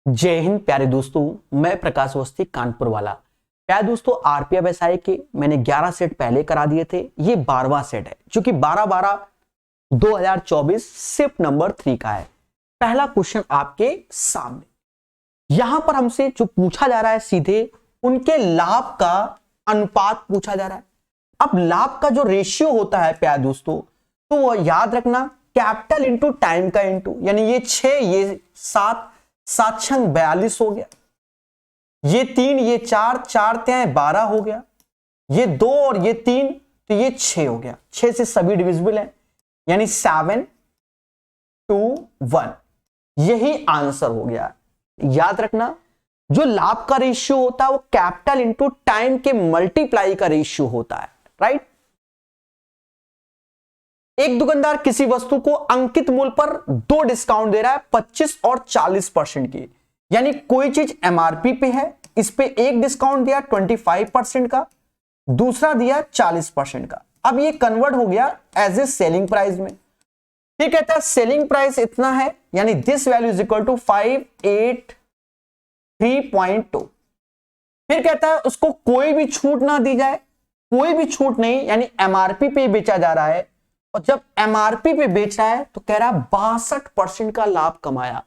जय हिंद प्यारे दोस्तों, मैं प्रकाश अवस्थी कानपुर वाला। प्यारे दोस्तों, आरपीएफएसआई के मैंने 11 सेट पहले करा दिए थे। ये 12वां सेट है जो कि 12/12/2024 शिफ्ट नंबर 3 का है। पहला क्वेश्चन आपके सामने। यहां पर हमसे जो पूछा जा रहा है सीधे उनके लाभ का अनुपात पूछा जा रहा है। अब लाभ का जो रेशियो होता है प्यारे दोस्तों, तो वो याद रखना कैपिटल इंटू टाइम का इंटू, यानी ये 6 ये 7 7 छंग 42 हो गया, ये 3 ये 4 4 तिहाई 12 हो गया, ये 2 और ये 3 तो ये 6 हो गया। 6 से सभी डिविजिबल है, यानी 7 2 1 यही आंसर हो गया। याद रखना जो लाभ का रेशियो होता है वो कैपिटल इंटू टाइम के मल्टीप्लाई का रेशियो होता है, राइट। एक दुकानदार किसी वस्तु को अंकित मूल्य पर 2 डिस्काउंट दे रहा है, 25 और 40% की, यानी कोई चीज एमआरपी पे है, इस पे एक डिस्काउंट दिया 25% का, दूसरा दिया 40% का। अब ये कन्वर्ट हो गया एज ए सेलिंग प्राइस में। ठीक कहता है सेलिंग प्राइस इतना है, यानी this value is equal to 583.2। फिर कहता है उसको कोई भी छूट ना दी जाए, कोई भी छूट नहीं, यानी एमआरपी पे बेचा जा रहा है, और जब एमआरपी पे बेच रहा है तो कह रहा है 62% का लाभ कमाया।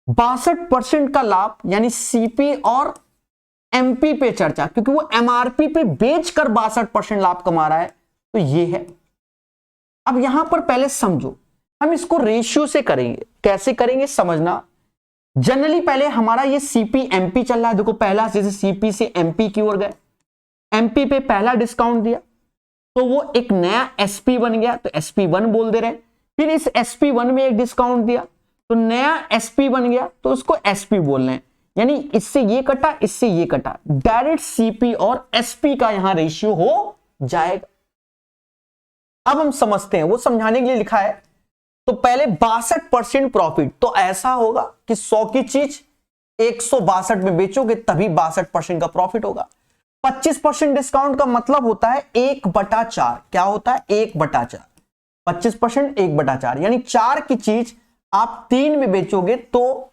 62% का लाभ यानी सीपी और एमपी पे चर्चा, क्योंकि वो एमआरपी पे बेचकर 62% लाभ कमा रहा है, तो ये है। अब यहां पर पहले समझो, हम इसको रेशियो से करेंगे। कैसे करेंगे समझना। जनरली पहले हमारा ये सीपी एमपी चल रहा है। देखो पहला जैसे सीपी से एमपी की ओर गए, एमपी पे पहला डिस्काउंट दिया तो वो एक नया एसपी बन गया, तो SP1 बोल दे रहे हैं। फिर इस SP1 में एक डिस्काउंट दिया तो नया एसपी बन गया, तो उसको एसपी बोल रहे हैं, यानी इससे ये कटा इससे ये कटा, डायरेक्ट सीपी और एसपी का यहां रेशियो हो जाएगा। अब हम समझते हैं, वो समझाने के लिए लिखा है। तो पहले 62% प्रॉफिट, तो ऐसा होगा कि 100 की चीज 162 में बेचोगे तभी 62% का प्रॉफिट होगा। 25% डिस्काउंट का मतलब होता है 1/4। क्या होता है 1/4। 25% 1/4, यानी 4 की चीज आप 3 में बेचोगे तो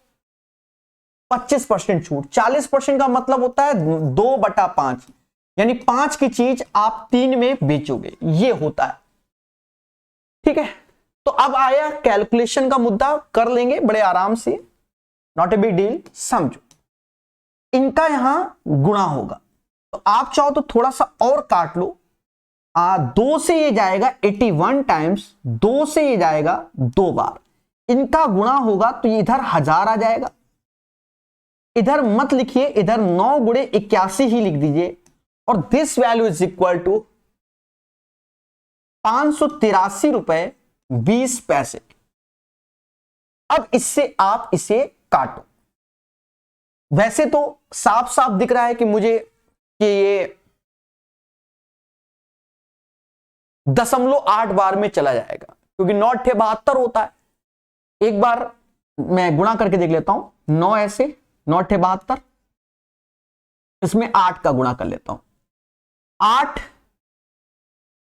25% छूट। 40% का मतलब होता है 2/5, यानी 5 की चीज आप 3 में बेचोगे, ये होता है। ठीक है, तो अब आया कैलकुलेशन का मुद्दा, कर लेंगे बड़े आराम से, नॉट ए बिग डील। समझो इनका यहां गुणा होगा, तो आप चाहो तो थोड़ा सा और काट लो। 2 से ये जाएगा 81 टाइम्स, 2 से ये जाएगा 2 बार, इनका गुणा होगा तो इधर 1000 आ जाएगा। इधर मत लिखिए, इधर 9 गुणे 81 ही लिख दीजिए, और this value is equal to 583 रुपए 20 पैसे। अब इससे आप इसे काटो। वैसे तो साफ साफ दिख रहा है कि मुझे कि ये 0.8 बार में चला जाएगा, क्योंकि 9×72 होता है। एक बार मैं गुणा करके देख लेता हूं, 9 ऐसे 9×72, इसमें 8 का गुणा कर लेता हूं। 8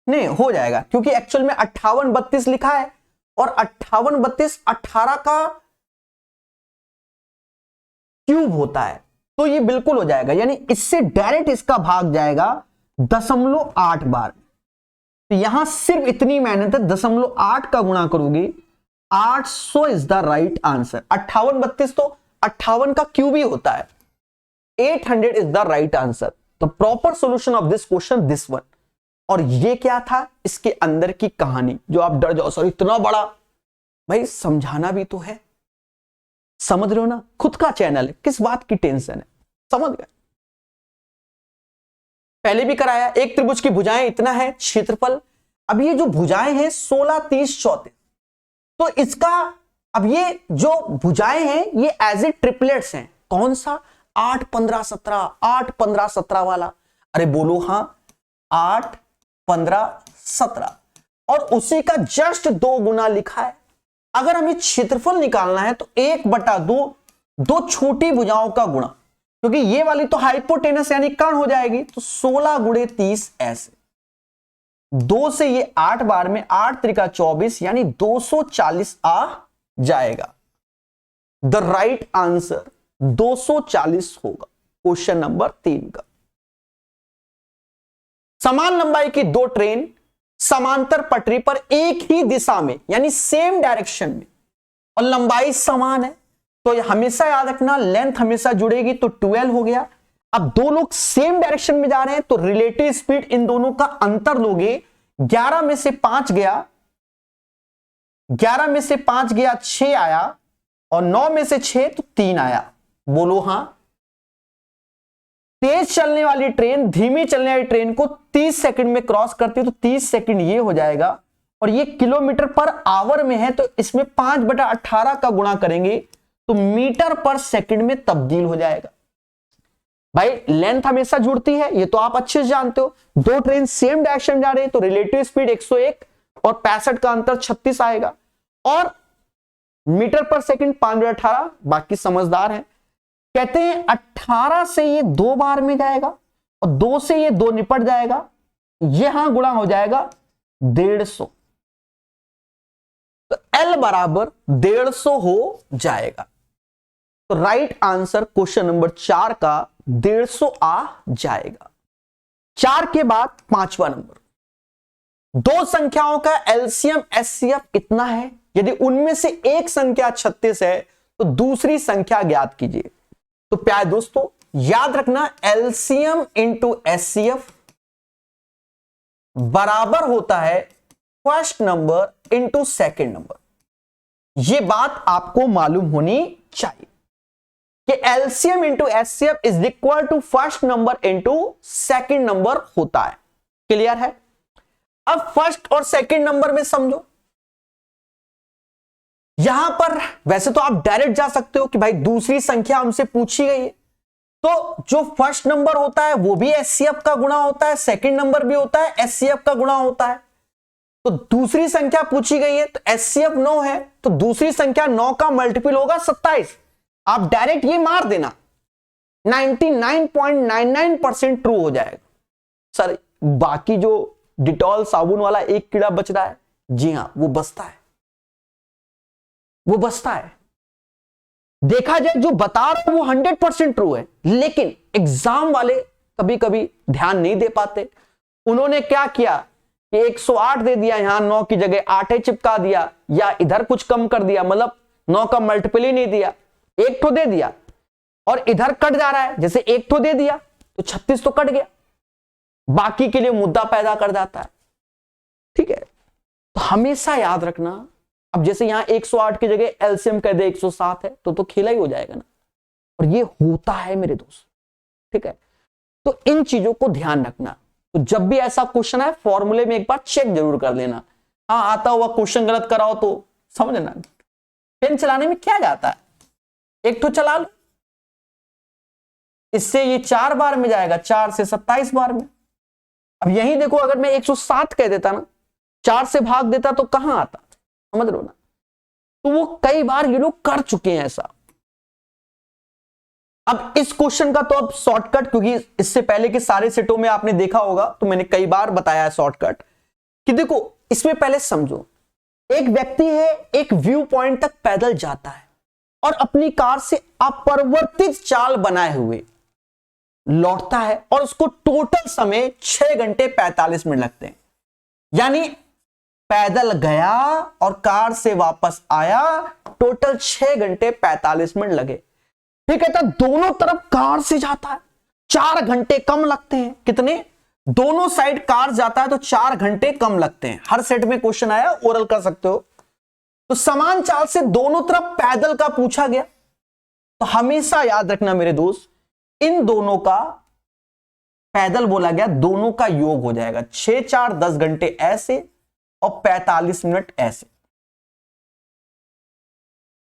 नहीं हो जाएगा, क्योंकि एक्चुअल में 5832 लिखा है, और 5832 18 का क्यूब होता है, तो ये बिल्कुल हो जाएगा, यानी इससे डायरेक्ट इसका भाग जाएगा 0.8 बार। तो यहां सिर्फ इतनी मेहनत है, 0.8 का गुणा करोगे 800 इज द राइट आंसर। 5832 तो 58 का क्यूब ही होता है, 800 इज द राइट आंसर। तो proper solution of this question this one. और ये क्या था, इसके अंदर की कहानी, जो आप डर जाओ सर इतना बड़ा, भाई समझाना भी तो है, समझ रहे हो ना। खुद का चैनल है, किस बात की टेंशन है, समझ गए। पहले भी कराया, एक त्रिभुज की भुजाएं इतना है क्षेत्रफल। अब ये जो भुजाएं हैं 16 30 34, तो इसका अब ये जो भुजाएं हैं ये एज ए ट्रिपलेट्स हैं। कौन सा 8 15 17, 8 15 17 वाला, अरे बोलो हाँ 8 15 17, और उसी का जस्ट 2 गुना लिखा है। अगर हमें क्षेत्रफल निकालना है तो 1/2 दो छोटी भुजाओं का गुणा, क्योंकि ये वाली तो हाइपोटेनस यानी कर्ण हो जाएगी, तो 16 गुणे 30 ऐसे। 2 से ये 8 बार में 8 त्रिका 24, यानी 240 आ जाएगा। द राइट आंसर 240 होगा। क्वेश्चन नंबर 3 का। समान लंबाई की दो ट्रेन समांतर पटरी पर एक ही दिशा में यानी सेम डायरेक्शन में और लंबाई समान है, तो हमेशा याद रखना लेंथ हमेशा जुड़ेगी, तो 12 हो गया। अब दो लोग सेम डायरेक्शन में जा रहे हैं तो रिलेटिव स्पीड इन दोनों का अंतर लोगे, 11 में से 5 गया, 11 में से 5 गया 6 आया और 9 में से 6 तो 3 आया। बोलो हां। तेज चलने वाली ट्रेन धीमी चलने वाली ट्रेन को 30 सेकंड में क्रॉस करती है, तो 30 सेकंड ये हो जाएगा और ये किलोमीटर पर आवर में है, तो इसमें 5/18 का गुणा करेंगे तो मीटर पर सेकंड में तब्दील हो जाएगा। भाई लेंथ हमेशा जुड़ती है, ये तो आप अच्छे से जानते हो। दो ट्रेन सेम डायरेक्शन में जा रही है तो रिलेटिव स्पीड 101 और 65 का अंतर 36 आएगा और मीटर पर सेकंड 5/18। बाकी समझदार हैं। कहते हैं 18 से ये 2 बार में जाएगा और 2 से ये 2 निपट जाएगा, यहां गुणा हो जाएगा 150, तो L बराबर 150 हो जाएगा। तो राइट आंसर क्वेश्चन नंबर 4 का 150 आ जाएगा। 4 के बाद 5वां नंबर, दो संख्याओं का एलसीएम एचसीएफ कितना है? यदि उनमें से एक संख्या 36 है तो दूसरी संख्या ज्ञात कीजिए। तो प्यारे दोस्तों याद रखना एलसीएम इंटू एचसीएफ बराबर होता है first number into second number. यह बात आपको मालूम होनी चाहिए कि LCM into HCF is equal to first number into second number होता है। क्लियर है? अब फर्स्ट और सेकेंड नंबर में समझो, यहां पर वैसे तो आप डायरेक्ट जा सकते हो कि भाई दूसरी संख्या हमसे पूछी गई है, तो जो फर्स्ट नंबर होता है वो भी एचसीएफ का गुणा होता है, सेकंड नंबर भी होता है एचसीएफ का गुणा होता है। तो दूसरी संख्या पूछी गई है तो एचसीएफ 9 है, तो दूसरी संख्या 9 का मल्टीपल होगा 27। आप डायरेक्ट ये मार देना, 99.99% ट्रू हो जाएगा। सर बाकी जो डिटॉल साबुन वाला एक कीड़ा बच रहा है, जी हां वो बचता है, वो बचता है। देखा जाए जो बता रहा वो 100% ट्रू है, लेकिन एग्जाम वाले कभी कभी ध्यान नहीं दे पाते। उन्होंने क्या किया कि 108 दे दिया, यहां 9 की जगह 8 चिपका दिया, या इधर कुछ कम कर दिया, मतलब 9 का मल्टीपल ही नहीं दिया, एक ठो दे दिया और इधर कट जा रहा है, जैसे एक ठो दे दिया तो 36 तो कट गया, बाकी के लिए मुद्दा पैदा कर जाता है। ठीक है, तो हमेशा याद रखना। अब जैसे यहां 108 की जगह एलसीएम कह दे 107 है तो खेला ही हो जाएगा ना, और ये होता है मेरे दोस्त। ठीक है, तो इन चीजों को ध्यान रखना। तो जब भी ऐसा क्वेश्चन है फॉर्मूले में एक बार चेक जरूर कर लेना। हाँ आता हुआ क्वेश्चन गलत कराओ तो समझना, पेन चलाने में क्या जाता है, एक तो चला लो, इससे ये 4 बार में जाएगा, 4 से 27 बार में। अब यही देखो अगर मैं 107 कह देता ना, 4 से भाग देता तो कहां आता, समझ लो ना। तो वो कई बार ये लोग कर चुके हैं ऐसा। अब इस क्वेश्चन का तो अब शॉर्टकट, क्योंकि इससे पहले के सारे सेटों में आपने देखा होगा तो मैंने कई बार बताया है शॉर्टकट, कि देखो इसमें पहले समझो, एक व्यक्ति है एक व्यू पॉइंट तक पैदल जाता है और अपनी कार से अपरिवर्तित चाल बनाए हुए लौटता है और उसको टोटल समय 6 घंटे 45 मिनट लगते हैं। यानी पैदल गया और कार से वापस आया, टोटल 6 घंटे 45 मिनट लगे। ठीक है, तो दोनों तरफ कार से जाता है, 4 घंटे कम लगते हैं। कितने? दोनों साइड कार जाता है तो 4 घंटे कम लगते हैं। हर सेट में क्वेश्चन आया, ओरल कर सकते हो। तो समान चाल से दोनों तरफ पैदल का पूछा गया, तो हमेशा याद रखना मेरे दोस्त, इन दोनों का पैदल बोला गया, दोनों का योग हो जाएगा। 6 4 10 घंटे ऐसे और 45 मिनट ऐसे,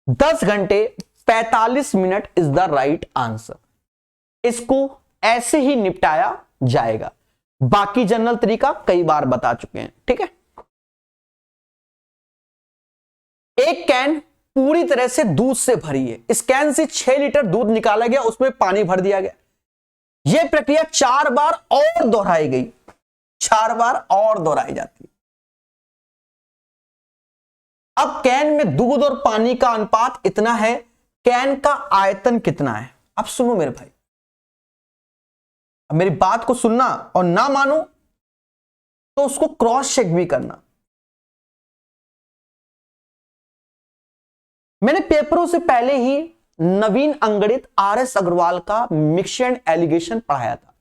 10 घंटे 45 minute is the right answer. इसको ऐसे ही निपटाया जाएगा। बाकी जनरल तरीका कई बार बता चुके हैं। ठीक है, एक कैन पूरी तरह से दूध से भरी है, इस कैन से 6 लीटर दूध निकाला गया, उसमें पानी भर दिया गया। यह प्रक्रिया 4 बार और दोहराई गई, 4 बार और दोहराई जाती है। अब कैन में दूध और पानी का अनुपात इतना है कैन का आयतन कितना है। अब सुनो मेरे भाई, अब मेरी बात को सुनना और ना मानो तो उसको क्रॉस चेक भी करना। मैंने पेपरों से पहले ही नवीन अंगड़ित आर.एस. अग्रवाल का मिक्स एंड एलिगेशन पढ़ाया था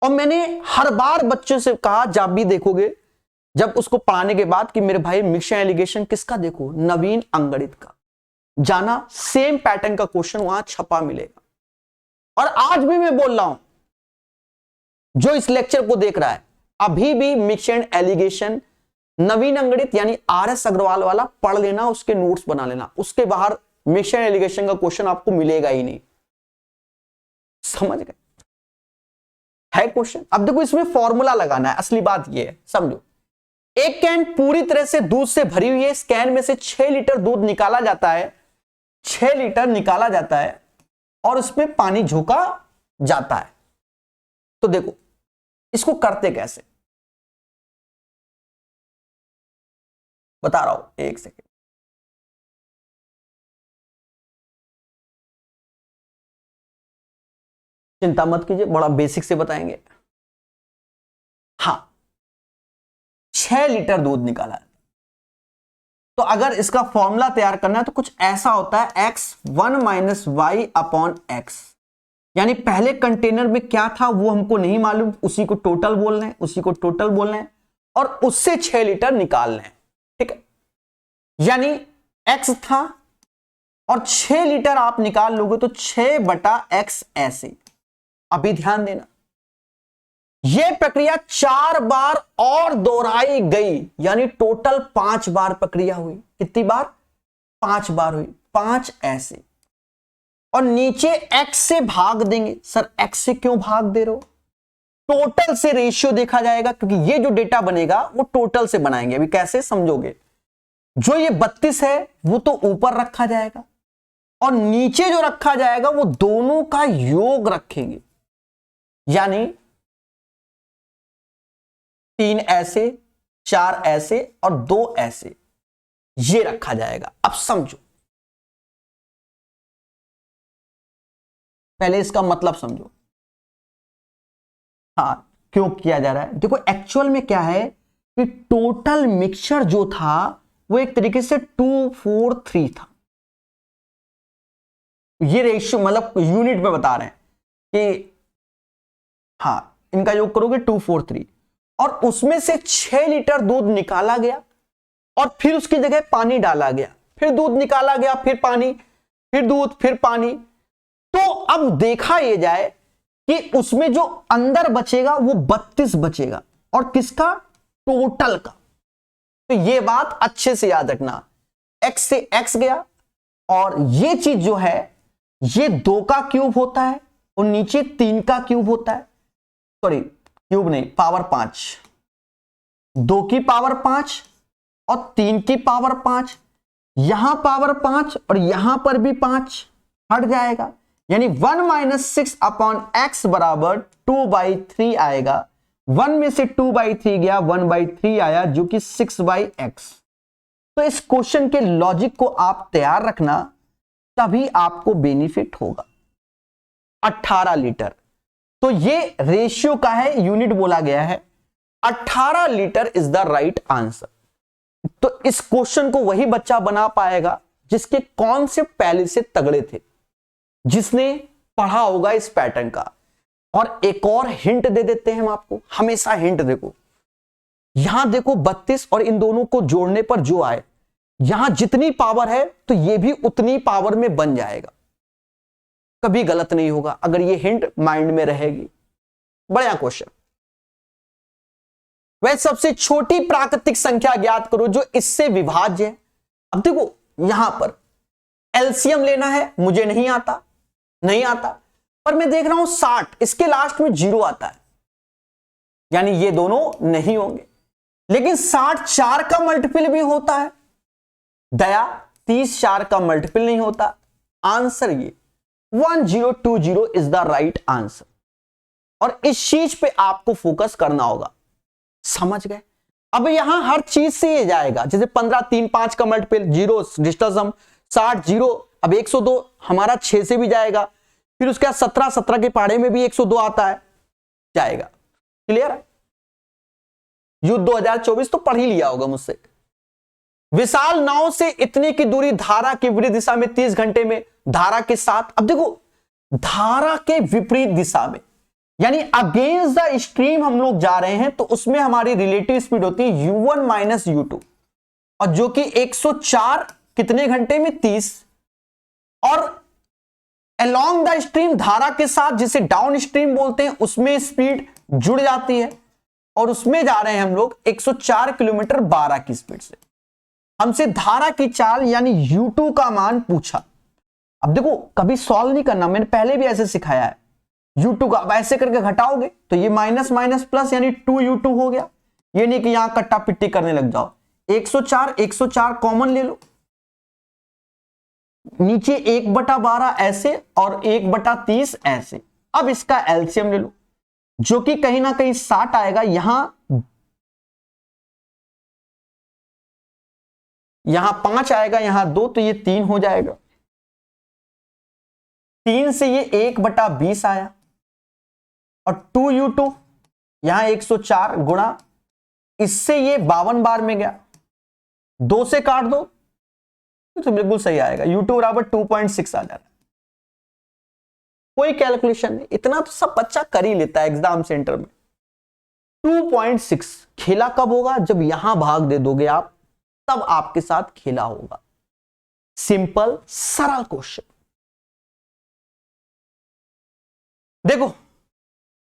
और मैंने हर बार बच्चों से कहा, जब भी देखोगे जब उसको पढ़ाने के बाद, कि मेरे भाई मिक्स एंड एलिगेशन किसका देखो, नवीन अंगड़ित का। जाना सेम पैटर्न का क्वेश्चन वहां छपा मिलेगा। और आज भी मैं बोल रहा हूं, जो इस लेक्चर को देख रहा है, अभी भी मिक्स एंड एलिगेशन नवीन अंगड़ित यानी आर.एस. अग्रवाल वाला पढ़ लेना, उसके नोट्स बना लेना। उसके बाहर मिक्स एंड एलिगेशन का क्वेश्चन आपको मिलेगा ही नहीं। समझ गए? है क्वेश्चन। अब देखो इसमें फॉर्मूला लगाना है, असली बात यह है, समझो। एक कैन पूरी तरह से दूध से भरी हुई है। इस कैन में से 6 लीटर दूध निकाला जाता है, 6 लीटर निकाला जाता है और उसमें पानी झोंका जाता है। तो देखो इसको करते कैसे, बता रहा हूं, एक सेकेंड। चिंता मत कीजिए, बड़ा बेसिक से बताएंगे। हाँ, 6 लीटर दूध निकाला है, तो अगर इसका फॉर्मूला तैयार करना है तो कुछ ऐसा होता है, x1 minus Y upon x. यानी पहले कंटेनर में क्या था वो हमको नहीं मालूम, उसी को टोटल बोल रहे हैं, उसी को टोटल बोल रहे हैं और उससे 6 लीटर निकाल रहे हैं। ठीक है, यानी x था और 6 लीटर आप निकाल लोगे तो 6/x ऐसे। अभी ध्यान देना, यह प्रक्रिया 4 बार और दोहराई गई, यानी टोटल 5 बार प्रक्रिया हुई। कितनी बार? 5 बार हुई, 5 ऐसे। और नीचे x से भाग देंगे। सर x से क्यों भाग दे रहे हो? टोटल से रेशियो देखा जाएगा, क्योंकि ये जो डेटा बनेगा वो टोटल से बनाएंगे। अभी कैसे समझोगे? जो ये 32 है वो तो ऊपर रखा जाएगा और नीचे जो रखा जाएगा वो दोनों का योग रखेंगे, यानी 3 ऐसे, 4 ऐसे और 2 ऐसे, ये रखा जाएगा। अब समझो, पहले इसका मतलब समझो। हाँ, क्यों किया जा रहा है? देखो एक्चुअल में क्या है कि टोटल मिक्सचर जो था वो एक तरीके से 243 था। ये रेशियो मतलब यूनिट में बता रहे हैं कि हाँ, इनका योग करोगे 243 और उसमें से 6 लीटर दूध निकाला गया और फिर उसकी जगह पानी डाला गया, फिर दूध निकाला गया, फिर पानी, फिर दूध, फिर पानी। तो अब देखा यह जाए कि उसमें जो अंदर बचेगा वो 32 बचेगा, और किसका? टोटल का। तो ये बात अच्छे से याद रखना, x से x गया और ये चीज जो है ये 2 का क्यूब होता है और नीचे 3 का क्यूब होता है। सॉरी, क्यूब नहीं, पावर 5, 2 की पावर 5 और 3 की पावर 5, यहां पावर 5 और यहां पर भी 5 हट जाएगा, यानी 1 माइनस 6 अपॉन एक्स बराबर 2/3 आएगा। 1 में से 2/3 गया, 1/3 आया, जो कि 6/x। तो इस क्वेश्चन के लॉजिक को आप तैयार रखना, तभी आपको बेनिफिट होगा। 18 लीटर, तो ये रेशियो का है, यूनिट बोला गया है। 18 litre is the right answer. तो इस क्वेश्चन को वही बच्चा बना पाएगा जिसके कॉन्सेप्ट पहले से तगड़े थे, जिसने पढ़ा होगा इस पैटर्न का। और एक और हिंट दे देते हैं हम आपको, हमेशा हिंट देखो। यहां देखो 32 और इन दोनों को जोड़ने पर जो आए, यहां जितनी पावर है तो ये भी उतनी पावर में बन जाएगा। कभी गलत नहीं होगा अगर ये हिंट माइंड में रहेगी। बढ़िया क्वेश्चन। वह सबसे छोटी प्राकृतिक संख्या ज्ञात करो जो इससे विभाज्य है। अब देखो यहां पर एलसीएम लेना है, मुझे नहीं आता, पर मैं देख रहा हूं 60, इसके लास्ट में 0 आता है, यानी ये दोनों नहीं होंगे। लेकिन 60 4 का मल्टीपल भी होता है, दया 30 4 का मल्टीपल नहीं होता। आंसर ये 1020 इज द राइट आंसर। और इस चीज पे आपको फोकस करना होगा, समझ गए? अब यहां हर चीज से ये जाएगा, जैसे 15 3 5 का मल्टीपल 0 डिस्टेंस हम 60 0, अब 102 हमारा 6 से भी जाएगा, फिर उसके बाद 17 के पहाड़े में भी 102 आता है, जाएगा। क्लियर है? युद्ध 2024 तो पढ़ ही लिया होगा मुझसे। विशाल नाव से इतने की दूरी धारा की विपरीत दिशा में 30 घंटे में धारा के साथ। अब देखो, धारा के विपरीत दिशा में यानी अगेंस्ट द स्ट्रीम हम लोग जा रहे हैं, तो उसमें हमारी रिलेटिव स्पीड होती है u1 माइनस u2, और जो कि 104 कितने घंटे में 30, और अलोंग द स्ट्रीम धारा के साथ जिसे डाउन स्ट्रीम बोलते हैं, उसमें स्पीड जुड़ जाती है, और उसमें जा रहे हैं हम लोग 104 किलोमीटर 12 की स्पीड से। हमसे धारा की चाल यानी u2 का मान पूछा। अब देखो, कभी सॉल्व नहीं करना, मैंने पहले भी ऐसे सिखाया है। u2 का अब ऐसे करके घटाओगे तो ये माइनस माइनस प्लस यानी 2u2 हो गया। ये नहीं कि यहां कट्टा पिट्टी करने लग जाओ। 104 कॉमन ले लो, नीचे 1/12 ऐसे और 1/30 ऐसे। अब इसका एलसीएम ले लो, जो कि कहीं ना कहीं 60 आएगा। यहां 5 आएगा, यहां 2, तो ये 3 हो जाएगा। 3 से ये 1/20 आया, और 2u2 यहां 104 गुणा, इससे ये 52 बार में गया, 2 से काट दो तो बिल्कुल सही आएगा। u2 बराबर 2.6 आ जा रहा है। कोई कैलकुलेशन नहीं, इतना तो सब बच्चा कर ही लेता है एग्जाम सेंटर में। 2.6 खेला कब होगा? जब यहां भाग दे दोगे आप, तब आपके साथ खेला होगा। सिंपल सरल क्वेश्चन। देखो,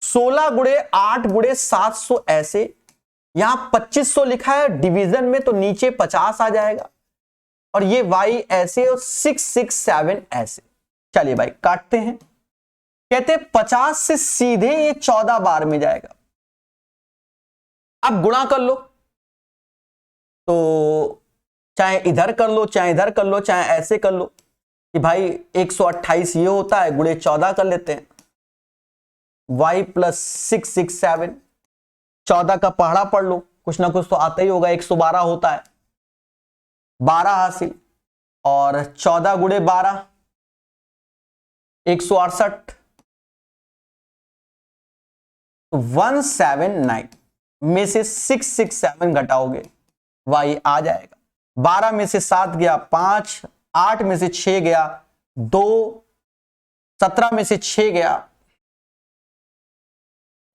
16 गुणे 8 गुणे 700 ऐसे, यहां 2500 लिखा है डिवीजन में, तो नीचे 50 आ जाएगा, और ये y ऐसे और 667 ऐसे। चलिए भाई काटते हैं। कहते 50 से सीधे ये 14 बार में जाएगा। अब गुणा कर लो, तो चाहे इधर कर लो, चाहे इधर कर लो, चाहे ऐसे कर लो कि भाई 128 ये होता है, गुणे 14 कर लेते हैं। y प्लस 667, 14 का पहाड़ा पढ़ लो, कुछ ना कुछ तो आता ही होगा। 112 होता है, 12 हासिल, और 14 गुणे 12 168, 179 में से 667 घटाओगे, y आ जाएगा। 12 में से 7 गया 5, 8 में से 6 गया 2, 17 में से 6 गया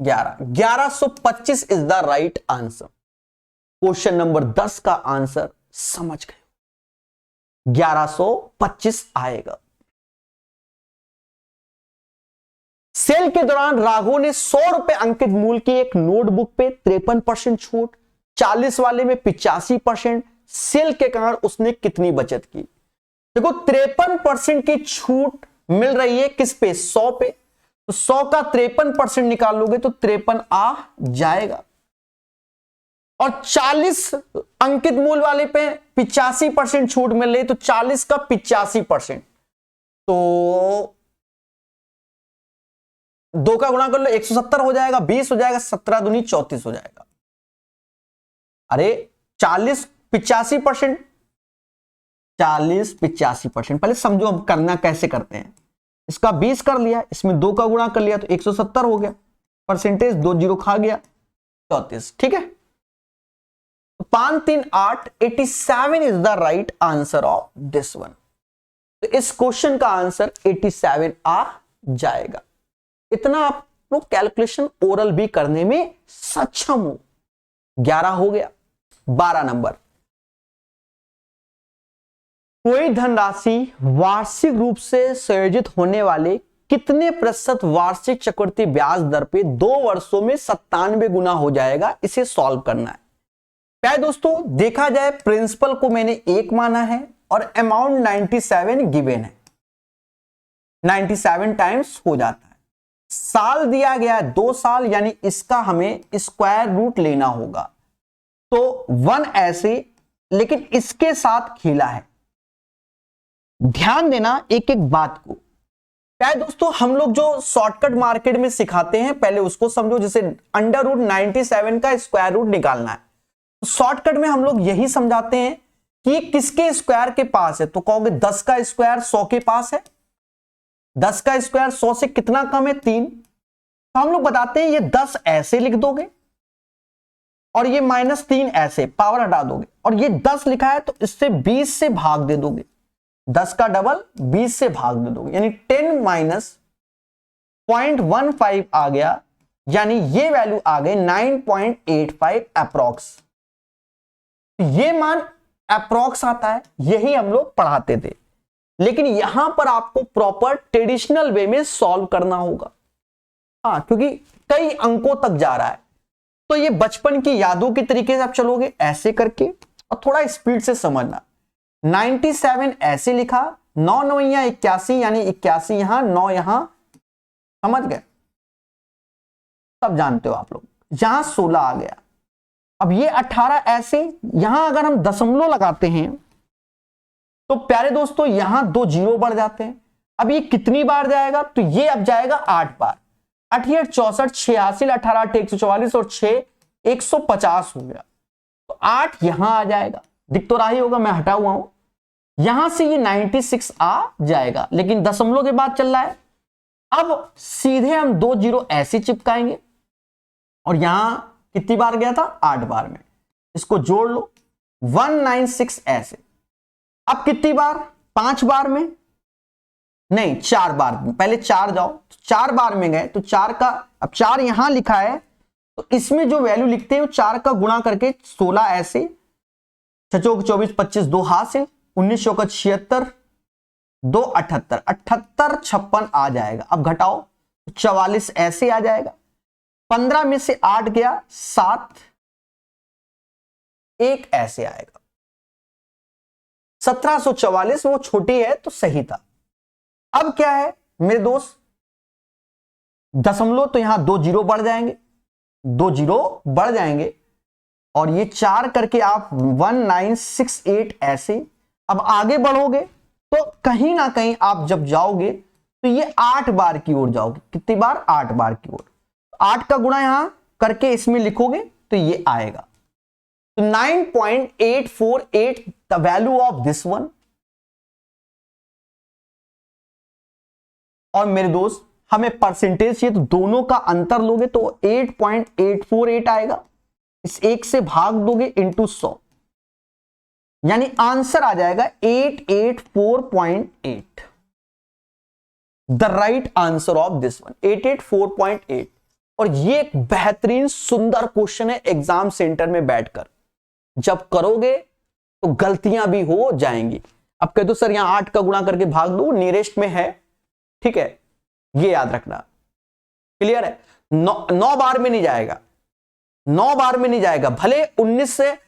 11, 1125 is the right answer. Question number 10 का आंसर समझ गए, 1125 आएगा। सेल के दौरान राघव ने 100 रुपए अंकित मूल्य की एक नोटबुक पे 53% छूट, 40 वाले में 85%, सेल के कारण उसने कितनी बचत की? देखो, 53% की छूट मिल रही है किस पे? 100 पे। तो 100 का 53% निकालोगे तो 53 आ जाएगा, और 40 अंकित मूल्य वाले पे 85% छूट मिल रही है, तो 40 का 85%, तो 2 का गुणा कर लो 170 हो जाएगा, 20 हो जाएगा, 17 दूनी 34 हो जाएगा। अरे 40 85%, 40 85%, पहले समझो अब करना कैसे करते हैं। इसका 20 कर लिया, इसमें 2 का गुणा कर लिया तो 170 हो गया, परसेंटेज 2 जीरो खा गया, 34। ठीक है, 5 3 8, 87 is the right answer of this one. तो इस क्वेश्चन का आंसर 87 आ जाएगा। इतना आप लोग कैलकुलेशन ओरल भी करने में सक्षम हो। 11 हो गया। 12 नंबर, कोई धनराशि वार्षिक रूप से संयोजित होने वाले कितने प्रतिशत वार्षिक चक्रवृद्धि ब्याज दर पे 2 वर्षों में 97 गुना हो जाएगा, इसे सॉल्व करना है। क्या दोस्तों, देखा जाए प्रिंसिपल को मैंने 1 माना है और अमाउंट 97 गिवन है, 97 टाइम्स हो जाता है। साल दिया गया है 2 साल, यानी इसका हमें स्क्वायर रूट लेना होगा, तो 1 ऐसे, लेकिन इसके साथ खेला है। ध्यान देना एक एक बात को। क्या दोस्तों, हम लोग जो शॉर्टकट मार्केट में सिखाते हैं पहले उसको समझो। जैसे अंडर रूट 97 का स्क्वायर रूट निकालना है, शॉर्टकट में हम लोग यही समझाते हैं कि किसके स्क्वायर के पास है, तो कहोगे 10 का स्क्वायर 100 के पास है, 10 का स्क्वायर 100 से कितना कम है? 3। तो हम लोग बताते हैं ये 10 ऐसे लिख दोगे और ये -3 ऐसे, पावर हटा दोगे, और ये 10 लिखा है तो इससे 20 से भाग दे दोगे, 10 का डबल 20 से भाग दे दोगे, यानी 10 माइनस 0.15 आ गया, यानी ये वैल्यू आ गई 9.85 अप्रोक्स। ये मान अप्रोक्स आता है, यही हम लोग पढ़ाते थे, लेकिन यहां पर आपको प्रॉपर ट्रेडिशनल वे में सॉल्व करना होगा। हाँ, क्योंकि कई अंकों तक जा रहा है, तो ये बचपन की यादों के तरीके से आप चलोगे ऐसे करके, और थोड़ा स्पीड से समझना। 97 ऐसे लिखा, 9 9 81, यानी 81 यहां, 9 यहां, समझ गए? सब जानते हो आप लोग। यहां 16 आ गया। अब ये 18 ऐसे, यहां अगर हम दशमलव लगाते हैं तो प्यारे दोस्तों यहां 2 जीरो बढ़ जाते हैं। अब ये कितनी बार जाएगा? तो ये अब जाएगा 8 बार। 8 64, 86, 18 144 और 6 150 हो गया। तो 8 यहां आ जाएगा, दिख तो रहा ही होगा, मैं हटा हुआ हूं। यहां से ये 96 आ जाएगा, लेकिन दशमलव के बाद चल रहा है। अब सीधे हम 2 जीरो ऐसे चिपकाएंगे, और यहां कितनी बार गया था? 8 बार में। इसको जोड़ लो, 196 ऐसे। अब कितनी बार? 5 बार में नहीं, 4 बार में। पहले 4 जाओ, 4 बार में गए तो 4 का, अब 4 यहां लिखा है तो इसमें जो वैल्यू लिखते हैं वो 4 का गुणा करके 16 ऐसे, 6 चौक 24, 25, 2 हाथ से, 19 चौका 76, 2 78, 78 56 आ जाएगा। अब घटाओ, 44 ऐसे आ जाएगा। 15 में से 8 गया, 7 1 ऐसे आएगा। 1744 वो छोटी है तो सही था। अब क्या है मेरे दोस्त? दशमलव, तो यहां 2 जीरो बढ़ जाएंगे, 2 जीरो बढ़ जाएंगे, और ये 4 करके आप 1968 ऐसे। अब आगे बढ़ोगे तो कहीं ना कहीं आप जब जाओगे तो ये 8 बार की ओर जाओगे। कितनी बार? 8 बार की ओर। 8 का गुणा यहां करके इसमें लिखोगे तो ये आएगा। तो 9.848 the value of this one. और मेरे दोस्त हमें परसेंटेज चाहिए, तो दोनों का अंतर लोगे तो 8.848 आएगा। इस 1 से भाग दोगे इंटू 100, यानी आंसर आ जाएगा 884.8। The right answer of this one 884.8। और ये एक बेहतरीन सुंदर क्वेश्चन है, एग्जाम सेंटर में बैठकर जब करोगे तो गलतियां भी हो जाएंगी। अब कह दो सर यहां 8 का गुणा करके भाग दो, नियरेस्ट में है, ठीक है, ये याद रखना। क्लियर है? 9 बार में नहीं जाएगा, 9 बार में नहीं जाएगा। भले 19 से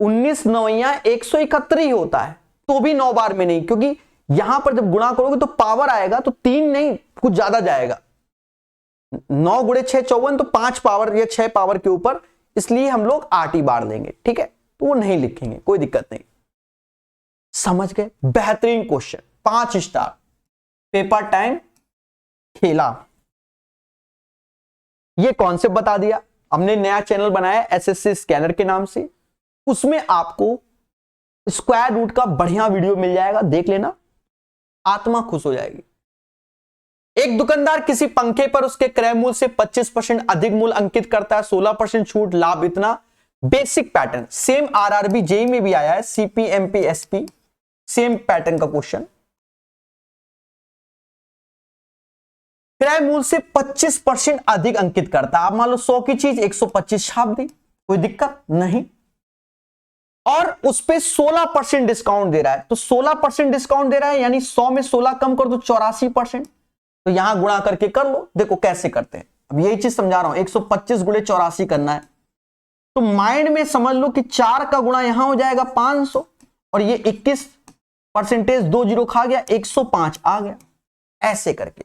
19 नौया 171 ही होता है, तो भी 9 बार में नहीं, क्योंकि यहां पर जब गुणा करोगे तो पावर आएगा, तो 3 नहीं, कुछ ज्यादा जाएगा। 9 गुणे 6 54, तो 5 पावर या 6 पावर के ऊपर, इसलिए हम लोग 8 ही बार लेंगे। ठीक है, तो वो नहीं लिखेंगे, कोई दिक्कत नहीं। समझ गए? बेहतरीन क्वेश्चन, 5 स्टार। पेपर टाइम खेला, ये कॉन्सेप्ट बता दिया। हमने नया चैनल बनाया एसएससी स्कैनर के नाम से, उसमें आपको स्क्वायर रूट का बढ़िया वीडियो मिल जाएगा, देख लेना, आत्मा खुश हो जाएगी। एक दुकानदार किसी पंखे पर उसके क्रय मूल्य से 25% अधिक मूल्य अंकित करता है, 16% छूट, लाभ इतना। Basic pattern same RRB JE में भी आया है, सीपीएमपी एसपी, सेम पैटर्न का क्वेश्चन। क्रय मूल्य से 25% अधिक अंकित करता है। आप मान लो 100 की चीज 125 छाप दी, कोई दिक्कत नहीं, और उस पे 16% डिस्काउंट दे रहा है। तो 16% डिस्काउंट दे रहा है, यानी 100 में 16 कम कर दो, 84%। तो यहां गुणा करके कर लो। देखो कैसे करते हैं, अब यही चीज समझा रहा हूं। 125 गुणे 84 करना है, तो माइंड में समझ लो कि 4 का गुणा यहां हो जाएगा 500, और ये 21%, 2 जीरो खा गया, 105 आ गया, ऐसे करके।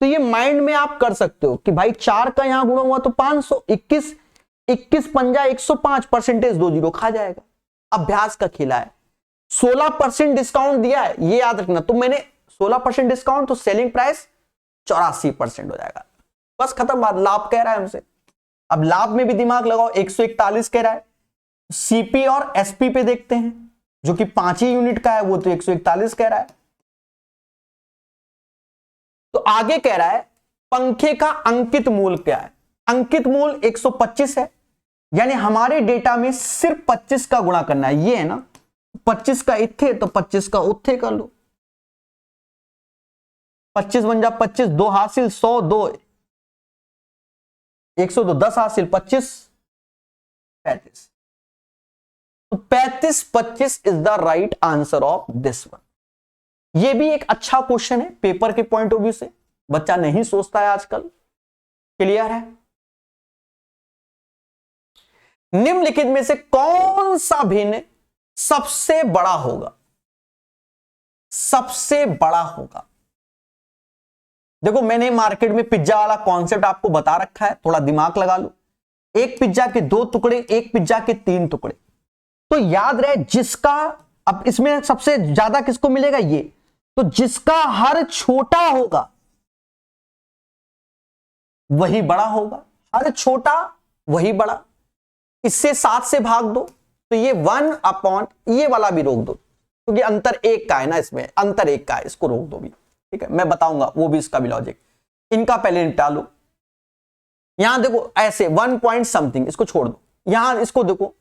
तो ये माइंड में आप कर सकते हो कि भाई 4 का यहां गुणा हुआ तो 500, 21 पंजा 105%, 2 जीरो खा जाएगा। अभ्यास का खेला है। 16% डिस्काउंट दिया है, ये याद रखना। तो मैंने 16% डिस्काउंट, तो सेलिंग प्राइस 84% हो जाएगा। बस खत्म बात। लाभ कह रहा है हमसे, अब लाभ में भी दिमाग लगाओ। 141 कह रहा है, सीपी और एसपी पे देखते हैं, जो कि 5 ही यूनिट का है, वो तो 141 कह रहा है। तो आगे कह रहा है पंखे का अंकित मूल क्या है। अंकित मूल 125 है, यानी हमारे डेटा में सिर्फ 25 का गुणा करना है, ये है ना, 25 का इत्थे तो 25 का उत्थे कर लो, 25 बन जा 25, 2 हासिल 100, 2 102, 10 हासिल 25, 35। तो 35 25 is the right answer of this one. ये भी एक अच्छा क्वेश्चन है पेपर के पॉइंट ऑफ व्यू से, बच्चा नहीं सोचता है आजकल। क्लियर है? निम्नलिखित में से कौन सा भिन्न सबसे बड़ा होगा? सबसे बड़ा होगा। देखो मैंने मार्केट में पिज्जा वाला कॉन्सेप्ट आपको बता रखा है, थोड़ा दिमाग लगा लो। एक पिज्जा के 2 टुकड़े, एक पिज्जा के 3 टुकड़े। तो याद रहे जिसका, अब इसमें सबसे ज्यादा किसको मिलेगा? ये। तो जिसका हर छोटा होगा वही बड़ा होगा, हर छोटा वही बड़ा। इससे 7 से भाग दो तो ये 1 अपॉन ये वाला भी रोक दो, क्योंकि अंतर 1 का है ना, इसमें अंतर 1 का है, इसको रोक दो भी। ठीक है, मैं बताऊंगा वो भी, इसका भी लॉजिक। इनका पहले निपटा लो। यहां देखो ऐसे 1 पॉइंट समथिंग, इसको छोड़ दो। यहां इसको देखो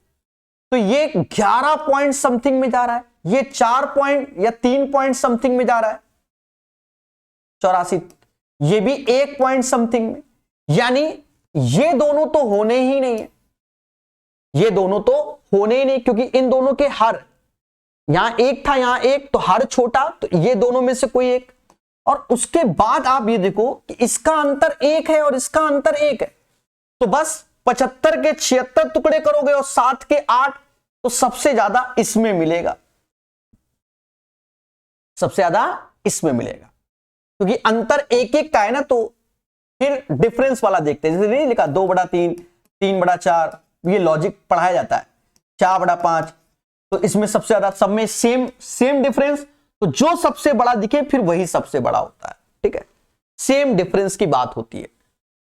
तो ये 11 पॉइंट समथिंग में जा रहा है, ये 4 पॉइंट या 3 पॉइंट समथिंग में जा रहा है, 84। ये भी 1 पॉइंट समथिंग में, यानी ये दोनों तो होने ही नहीं है, ये दोनों तो होने ही नहीं, क्योंकि इन दोनों के हर, यहां 1 था यहां 1, तो हर छोटा, तो ये दोनों में से कोई एक। और उसके बाद आप ये देखो कि इसका अंतर 1 है और इसका अंतर 1 है, तो बस 75 के 76 टुकड़े करोगे और 7 के 8, तो सबसे ज्यादा इसमें मिलेगा, सबसे ज्यादा इसमें मिलेगा, क्योंकि अंतर 1 का है ना। तो फिर डिफरेंस वाला देखते हैं, जैसे नहीं लिखा 2/3, 3/4, ये लॉजिक पढ़ाया जाता है, 4/5, तो इसमें सबसे ज्यादा, सब में सेम डिफरेंस, तो जो सबसे बड़ा दिखे फिर वही सबसे बड़ा होता है। ठीक है, सेम डिफरेंस की बात होती है।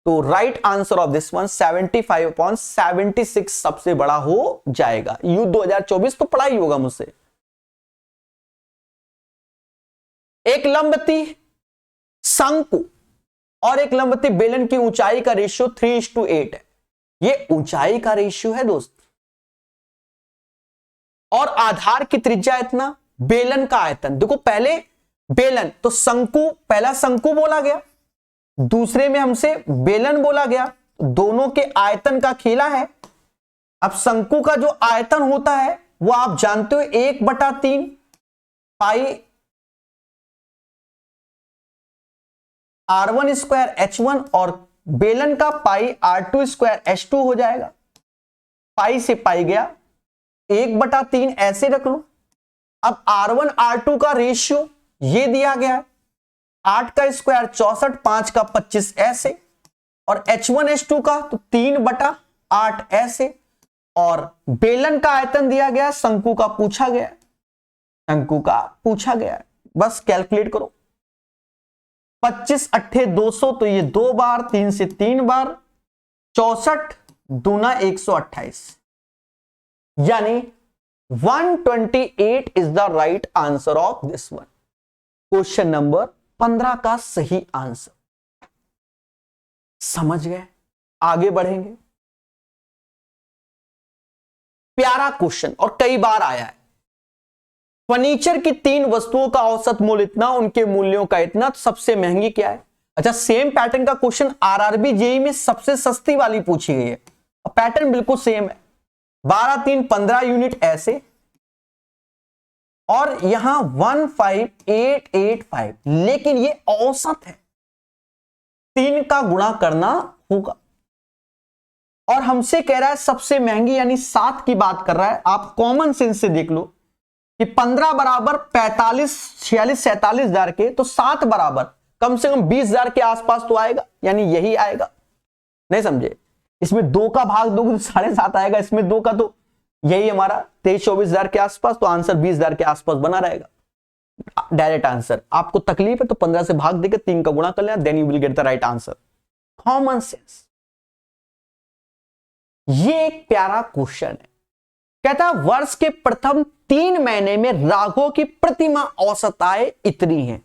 तो right answer of this one 75/76 सबसे बड़ा हो जाएगा। यू 2024 तो पढ़ा ही होगा मुझसे। एक लंबवती शंकु और एक लंबवती बेलन की ऊंचाई का रेशियो 3:8 है। ये ऊंचाई का रेशियो है दोस्त, और आधार की त्रिज्या इतना, बेलन का आयतन। देखो पहले बेलन, तो शंकु, पहला शंकु बोला गया, दूसरे में हमसे बेलन बोला गया, दोनों के आयतन का खेला है। अब शंकु का जो आयतन होता है वो आप जानते हो 1/3 पाई r1² h1, और बेलन का पाई r2² h2 हो जाएगा। पाई से पाई गया, 1/3 ऐसे रख लो। अब r1 r2 का रेशियो ये दिया गया है, 8 का स्क्वायर 64, 5 का 25 ऐसे, और h1 h2 का तो 3/8 ऐसे, और बेलन का आयतन दिया गया, शंकु का पूछा गया, शंकु का पूछा गया। बस कैलकुलेट करो, 25 8 200, तो ये 2 बार, 3 से 3 बार, 64 दूना 128, यानी 128 is the right answer of this one. Question number 15 का सही आंसर। समझ गए? आगे बढ़ेंगे। प्यारा क्वेश्चन और कई बार आया है। फर्नीचर की 3 वस्तुओं का औसत मूल्य इतना, उनके मूल्यों का इतना, तो सबसे महंगी क्या है? अच्छा, सेम पैटर्न का क्वेश्चन आरआरबी जेईई में सबसे सस्ती वाली पूछी गई है, पैटर्न बिल्कुल सेम है। 12 3 15 यूनिट ऐसे, और यहां 15885, लेकिन ये औसत है, 3 का गुणा करना होगा, और हमसे कह रहा है सबसे महंगी, यानी 7 की बात कर रहा है। आप कॉमन सेंस से देख लो कि 15 बराबर 45 46 47 हजार के, तो 7 बराबर कम से कम 20 हजार के आसपास तो आएगा, यानी यही आएगा। नहीं समझे? इसमें 2 का भाग दोगे तो 7.5 आएगा, इसमें 2 का तो यही हमारा 23-24 हजार के आसपास, तो आंसर 20 हजार के आसपास बना रहेगा। Direct answer. आपको तकलीफ है तो 15 से भाग देकर 3 का गुणा कर लेना, then you will get the right answer. Common sense. ये एक प्यारा क्वेश्चन है। कहता है वर्ष के प्रथम 3 महीने में राघव की प्रतिमा औसत आय इतनी है।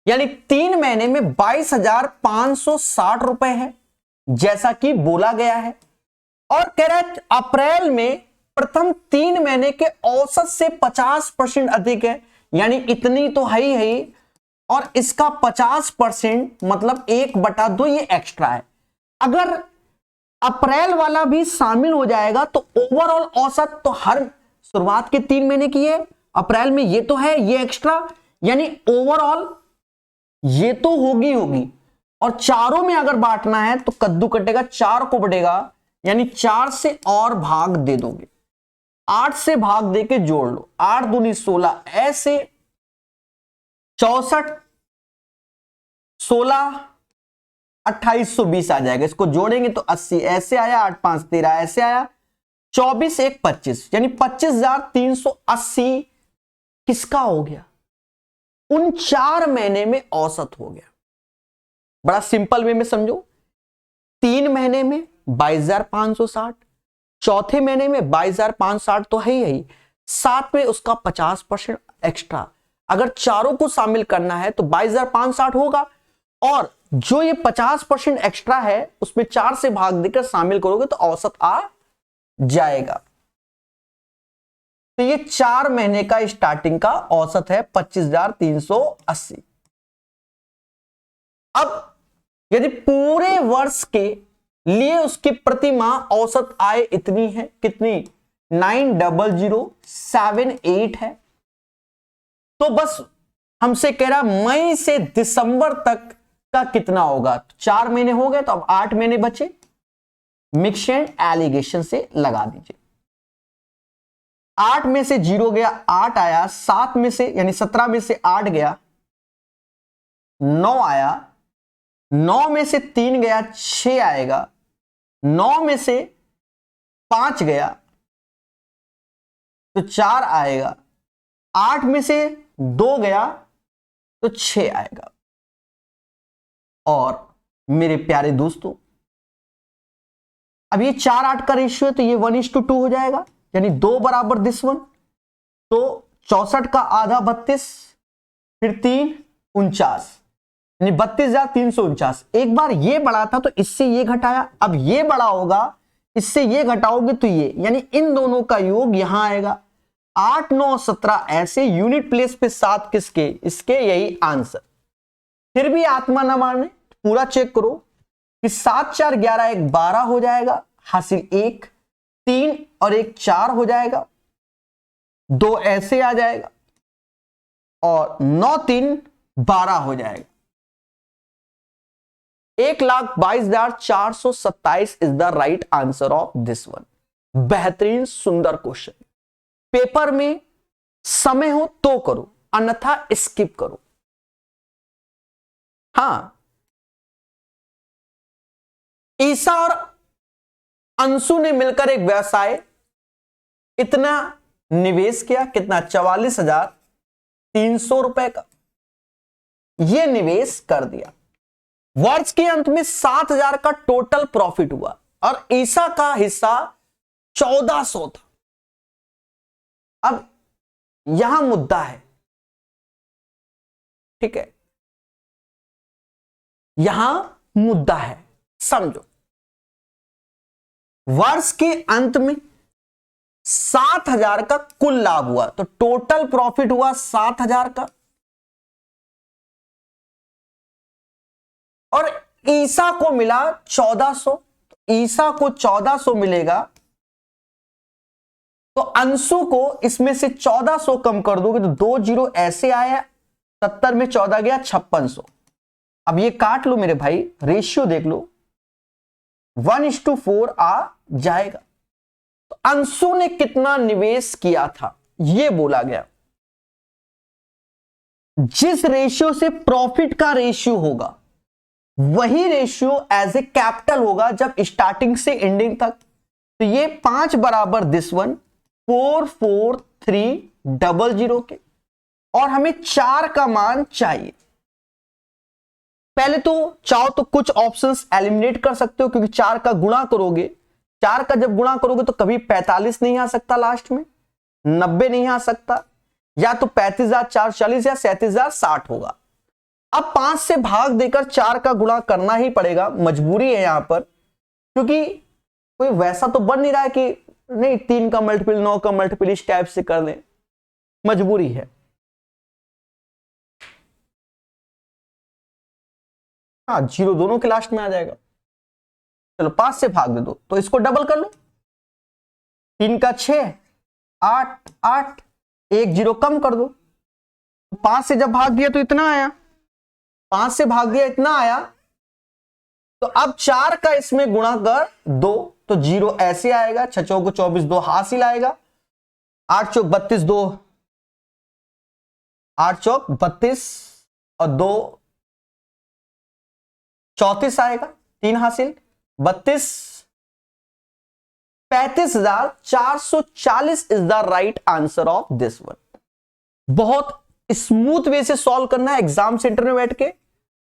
यानी 3 महीने में 22,560 रुपए है जैसा कि बोला गया है। और कह रहा है अप्रैल में प्रथम 3 महीने के औसत से 50% अधिक है, यानी इतनी तो है ही, और इसका 50% मतलब 1/2 ये एक्स्ट्रा है। अगर अप्रैल वाला भी शामिल हो जाएगा तो ओवरऑल औसत तो हर शुरुआत के 3 महीने की है, अप्रैल में ये तो है, ये एक्स्ट्रा, यानी ओवरऑल ये तो होगी। और चारों में अगर बांटना है तो कद्दू कटेगा, 4 को बढ़ेगा, यानी 4 से और भाग दे दोगे, 8 से भाग दे के जोड़ लो, 8 दूनी 16, ऐसे 64, 16, 2820 आ जाएगा। इसको जोड़ेंगे तो 80, ऐसे आया, 8 5 13, ऐसे आया, 24 1 25, यानी 25,380 किसका हो गया? उन 4 महीने में औसत हो गया। बड़ा सिंपल वे में समझो, 3 महीने में 22,560, चौथे महीने में 22,560 तो है ही, साथ में उसका 50% एक्स्ट्रा। अगर चारों को शामिल करना है तो 22,560 होगा, और जो ये 50% एक्स्ट्रा है उसमें 4 से भाग देकर शामिल करोगे तो औसत आ जाएगा। तो ये 4 महीने का स्टार्टिंग का औसत है 25,380। अब यदि पूरे वर्ष के लिए उसकी प्रति माह औसत आय इतनी है, कितनी? 90078 है। तो बस हमसे कह रहा मई से दिसंबर तक का कितना होगा। 4 महीने हो गए तो अब 8 महीने बचे, मिक्स एंड एलिगेशन से लगा दीजिए। 8 में से 0 गया, 8 आया, 7 में से यानी 17 में से 8 गया, 9 आया, 9 में से 3 गया, 6 आएगा, 9 में से 5 गया तो 4 आएगा, 8 में से 2 गया तो 6 आएगा। और मेरे प्यारे दोस्तों, अब ये 4-8 का रेशियो है तो ये 1:2 हो जाएगा, यानी 2 बराबर दिस वन, तो 64 का आधा 32, फिर 3 49, यानी 32,349। एक बार ये बढ़ा था तो इससे ये घटाया, अब ये बड़ा होगा, इससे ये घटाओगे तो ये, यानी इन दोनों का योग यहां आएगा। 8 9 17 ऐसे यूनिट प्लेस पे 7 किसके? इसके, यही आंसर। फिर भी आत्मा न माने, पूरा चेक करो कि 7 4 11 1 12 हो जाएगा, हासिल 1, 3 और 1 4 हो जाएगा, 2 ऐसे आ जाएगा, और 9 3 12 हो जाएगा। 1,22,427 is the right answer of this one. बेहतरीन सुंदर क्वेश्चन। पेपर में समय हो तो करो, अन्यथा स्किप करो। हां, ईसा और अंशु ने मिलकर एक व्यवसाय इतना निवेश किया, कितना? 44,300 रुपए का यह निवेश कर दिया। वर्ष के अंत में 7,000 का टोटल प्रॉफिट हुआ और ईसा का हिस्सा 1,400 था। अब यहां मुद्दा है, ठीक है, यहां मुद्दा है, समझो। वर्ष के अंत में 7,000 का कुल लाभ हुआ, तो टोटल प्रॉफिट हुआ 7,000 का, और ईसा को मिला 1,400। तो ईसा को 1,400 मिलेगा, तो अंशु को इसमें से 1,400 कम कर दोगे तो 2 0 ऐसे आया, 70 में 14 गया, 5600। अब ये काट लो मेरे भाई, रेशियो देख लो, 1:4 आ जाएगा। तो अंशु ने कितना निवेश किया था ये बोला गया। जिस रेशियो से प्रॉफिट का रेशियो होगा वही रेशियो एज ए कैपिटल होगा जब स्टार्टिंग से एंडिंग तक। तो ये 5 बराबर दिस वन, 44300 के, और हमें 4 का मान चाहिए। पहले तो चाहो तो कुछ ऑप्शंस एलिमिनेट कर सकते हो, क्योंकि 4 का गुणा करोगे, 4 का जब गुणा करोगे तो कभी 45 नहीं आ सकता, लास्ट में 90 नहीं आ सकता, या तो 35,440 या 37,060 होगा। अब 5 से भाग देकर 4 का गुणा करना ही पड़ेगा, मजबूरी है यहां पर, क्योंकि कोई वैसा तो बन नहीं रहा है कि नहीं 3 का मल्टीपल 9 का मल्टीपल इस टाइप से कर दें, मजबूरी है। हाँ 0 दोनों के लास्ट में आ जाएगा। चलो 5 से भाग दे दो तो इसको डबल कर लो, 3 का 6 8 8, 1 0 कम कर दो। 5 से जब भाग दिया तो इतना आया, 5 से भाग दिया इतना आया, तो अब 4 का इसमें गुणा कर 2 तो 0 ऐसे आएगा, 6 चौको 24 2 हासिल आएगा, 8 चौक 32 2 8 चौक 32 और 2 34 आएगा, 3 हासिल 32 35,440 is the right answer of this one. बहुत स्मूथ वे से सॉल्व करना है एग्जाम सेंटर में बैठ के,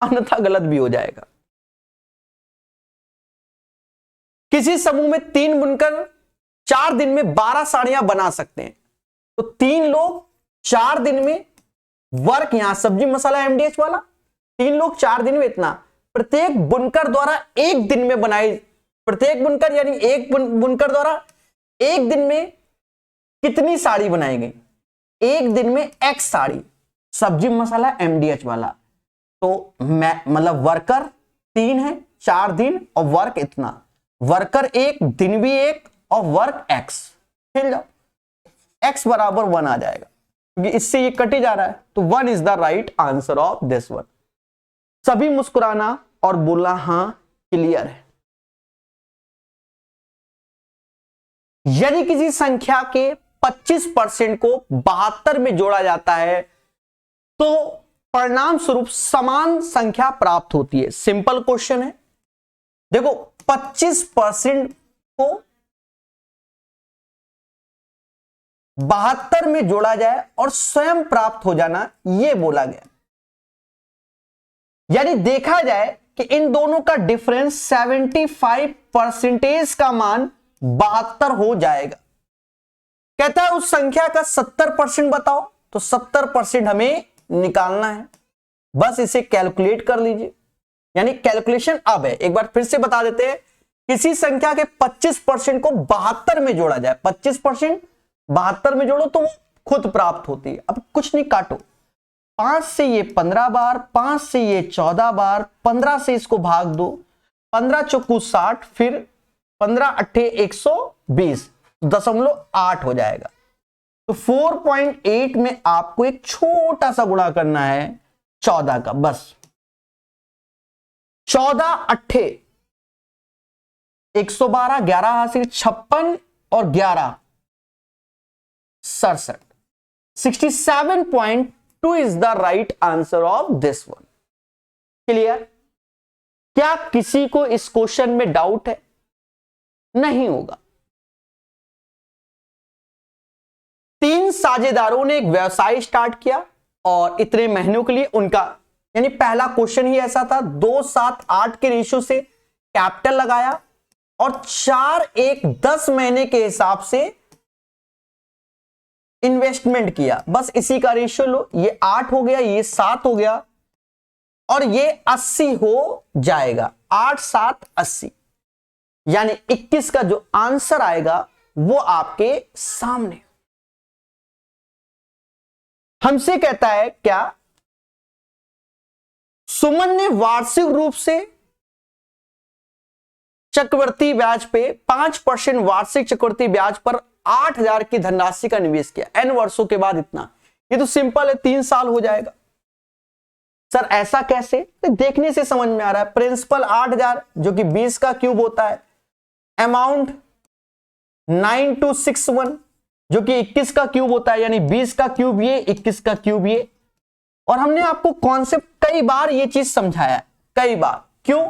अन्यथा गलत भी हो जाएगा। किसी समूह में 3 बुनकर 4 दिन में 12 साड़ियां बना सकते हैं, तो 3 लोग 4 दिन में वर्क, यहां सब्जी मसाला एमडीएच वाला, 3 लोग 4 दिन में इतना, प्रत्येक बुनकर द्वारा एक दिन में बनाई, प्रत्येक बुनकर यानी एक बुनकर द्वारा एक दिन में कितनी साड़ी बनाई गई, एक दिन में x साड़ी, सब्जी मसाला एमडीएच वाला, तो मैं मतलब वर्कर 3 है 4 दिन और वर्क इतना, वर्कर 1 दिन भी 1 और वर्क x, खेल जाओ, x बराबर 1 आ जाएगा क्योंकि इससे ये कटे जा रहा है, तो 1 is the right answer of this one. सभी मुस्कुराना और बोलना हां क्लियर है। यदि किसी संख्या के 25% को 72 में जोड़ा जाता है तो परिणाम स्वरूप समान संख्या प्राप्त होती है। सिंपल क्वेश्चन है, देखो 25% को 72 में जोड़ा जाए और स्वयं प्राप्त हो जाना, यह बोला गया। यानी देखा जाए कि इन दोनों का डिफरेंस 75% का मान 72 हो जाएगा। कहता है उस संख्या का 70% बताओ, तो 70% हमें निकालना है, बस इसे कैलकुलेट कर लीजिए। यानी कैलकुलेशन अब है, एक बार फिर से बता देते हैं, किसी संख्या के 25% को 72 में जोड़ा जाए, 25% 72 में जोड़ो तो वो खुद प्राप्त होती है। अब कुछ नहीं, काटो, 5 से ये 15 बार, 5 से ये 14 बार, 15 से इसको भाग दो, 15 चौकू 60, फिर 15 अट्ठे 120, 0.8 हो जाएगा। तो 4.8 में आपको एक छोटा सा गुणा करना है 14 का, बस 14 अट्ठे 112, 11 हासिल 56 और 11 67, 67.2 is the right answer of this one. Clear? क्या किसी को इस क्वेश्चन में डाउट है? नहीं होगा। 3 साझेदारों ने एक व्यवसाय स्टार्ट किया और इतने महीनों के लिए उनका, यानी पहला क्वेश्चन ही ऐसा था, 2 7 8 के रेशियो से कैपिटल लगाया और 4 1 10 महीने के हिसाब से इन्वेस्टमेंट किया। बस इसी का रेशियो लो, ये 8 हो गया, ये 7 हो गया और ये 80 हो जाएगा। 8 7 80, यानी 21 का जो आंसर आएगा वो आपके सामने। हमसे कहता है क्या, सुमन ने वार्षिक रूप से चक्रवृद्धि ब्याज पे 5% वार्षिक चक्रवृद्धि ब्याज पर 8,000 की धनराशि का निवेश किया, n वर्षों के बाद इतना। ये तो सिंपल है, 3 साल हो जाएगा। सर ऐसा कैसे? तो देखने से समझ में आ रहा है। प्रिंसिपल 8,000 जो कि 20 का क्यूब होता है, अमाउंट 9261 जो कि 21 का क्यूब होता है, यानी 20 का क्यूब ये, 21 का क्यूब ये। और हमने आपको कॉन्सेप्ट कई बार ये चीज समझाया, कई बार। क्यों?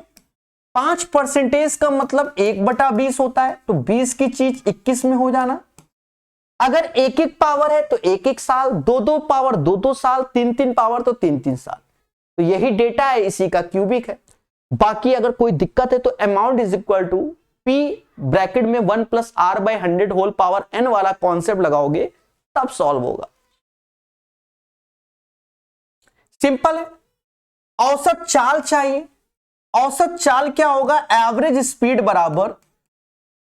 5% का मतलब 1/20 होता है, तो 20 की चीज 21 में हो जाना। अगर 1-1 पावर है तो 1-1 साल, 2-2 पावर 2-2 साल, 3-3 पावर तो 3-3 साल। तो यही डेटा है, इसी का क्यूबिक है। बाकी अगर कोई दिक्कत है तो amount is equal to P bracket में 1 + R/100 होल पावर n वाला कॉन्सेप्ट लगाओगे तब सॉल्व होगा। सिंपल है। औसत चाल चाहिए। औसत चाल क्या होगा? एवरेज स्पीड बराबर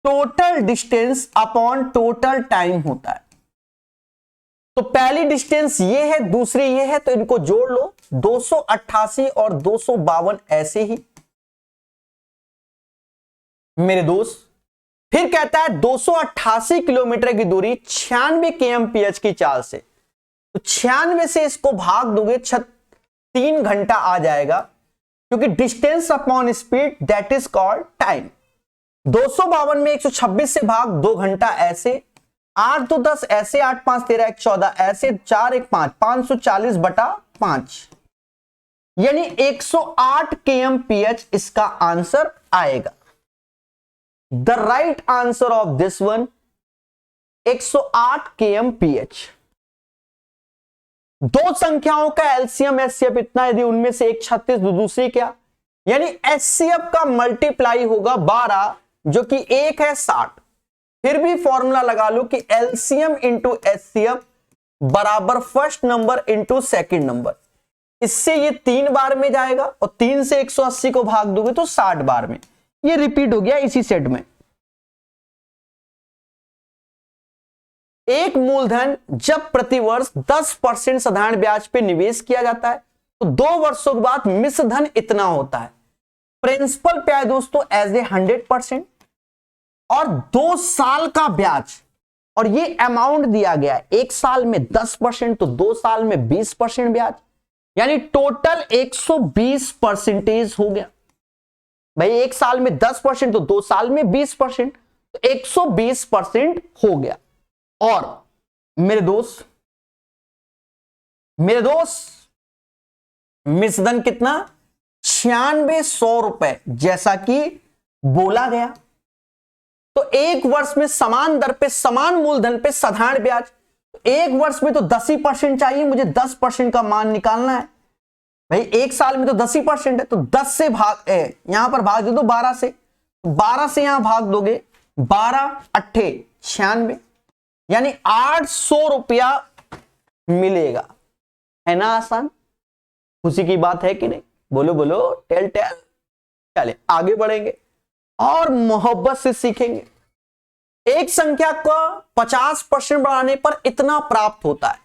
total distance upon total time होता है। तो पहली डिस्टेंस ये है, दूसरी ये है, तो इनको जोड़ लो, 288 और 252 ऐसे ही मेरे दोस्त। फिर कहता है 288 किलोमीटर की दूरी 96 kmph की चाल से, तो 96 से इसको भाग दोगे 3 घंटा आ जाएगा, क्योंकि distance upon speed that is called time. 252 में 126 से भाग 2 घंटा ऐसे, 8 2 10 ऐसे, 8 5 13 1 14 ऐसे, 4 1 5, 540/5, यानी 108 kmph इसका आंसर आएगा। The right answer of this one 108 kmph। दो संख्याओं का एलसीएम एचसीएफ इतना, यदि उनमें से एक 36 दूसरी क्या, यानी एचसीएफ का मल्टीप्लाई होगा 12, जो कि एक है 60। फिर भी फॉर्मूला लगा लो कि एलसीएम इंटू एचसीएफ बराबर first number into second number. इससे ये 3 बार में जाएगा और 3 से 180 को भाग दोगे तो 60 बार में। ये रिपीट हो गया इसी सेट में। एक मूलधन जब प्रतिवर्ष 10% साधारण ब्याज पे निवेश किया जाता है, तो 2 वर्षों के बाद मिश्र धन इतना होता है। प्रिंसिपल पे है दोस्तों एज ए 100% और 2 साल का ब्याज, और ये अमाउंट दिया गया है, 1 साल में 10% तो 2 साल में 20% ब्याज, यानी टोटल 120% हो गया। भाई 1 साल में 10% तो 2 साल में 20%, तो 120% हो गया। और मेरे दोस्त मिश्रधन कितना? 9600 रुपए, जैसा कि बोला गया। तो 1 वर्ष में समान दर पे समान मूलधन पे साधारण ब्याज, 1 वर्ष में तो 10% चाहिए, मुझे 10% का मान निकालना है। भाई 1 साल में तो 10% है, तो 10 से भाग यहां पर भाग दे दो 12 से, 12 से यहां भाग दोगे 12 8 96, यानी 800 रुपया मिलेगा। है ना आसान? खुशी की बात है कि नहीं? बोलो बोलो, टेल टेल। चले आगे बढ़ेंगे और मोहब्बत से सीखेंगे। एक संख्या को 50% बढ़ाने पर इतना प्राप्त होता है।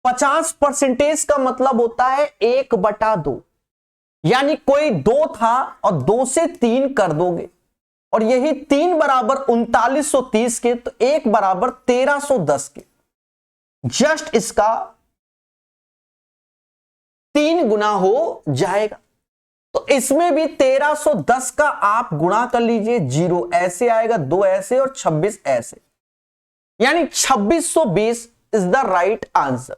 50% का मतलब होता है 1/2, यानी कोई 2 था और 2 से 3 कर दोगे, और यही 3 बराबर 3930 के, तो 1 बराबर 1310 के। जस्ट इसका 3 गुना हो जाएगा। तो इसमें भी 1310 का आप गुणा कर लीजिए, 0 ऐसे आएगा, 2 ऐसे और 26 ऐसे, यानी 2620 is the right answer.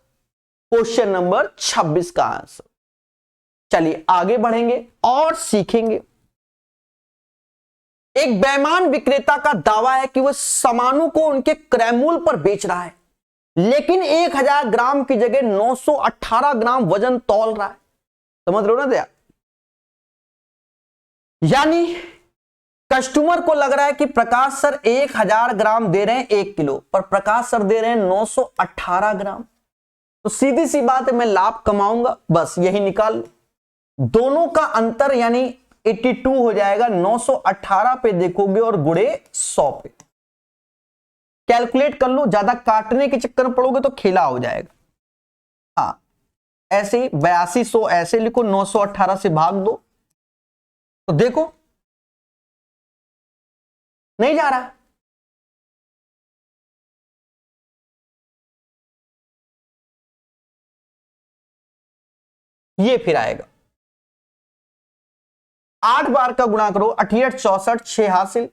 Question number 26 का आंसर। चलिए आगे बढ़ेंगे और सीखेंगे। एक बेईमान विक्रेता का दावा है कि वह सामानों को उनके क्रय मूल्य पर बेच रहा है, लेकिन 1000 ग्राम की जगह 918 ग्राम वजन तौल रहा है। समझ रहे हो ना दया? यानी कस्टमर को लग रहा है कि प्रकाश सर 1000 ग्राम दे रहे हैं 1 किलो, पर प्रकाश सर दे रहे हैं 918 ग्राम। तो सीधी सी बात है, मैं लाभ कमाऊंगा, बस यही निकाल लो। दोनों का अंतर यानी 82 हो जाएगा। 918 पे देखोगे और गुणे 100 पे। कैलकुलेट कर लो, ज्यादा काटने के चक्कर में पड़ोगे तो खेला हो जाएगा। हाँ ऐसे ही 8200 ऐसे लिखो, 918 से भाग दो, तो देखो नहीं जा रहा। ये फिर आएगा 8 बार का गुणा करो, 88 64 6 हासिल,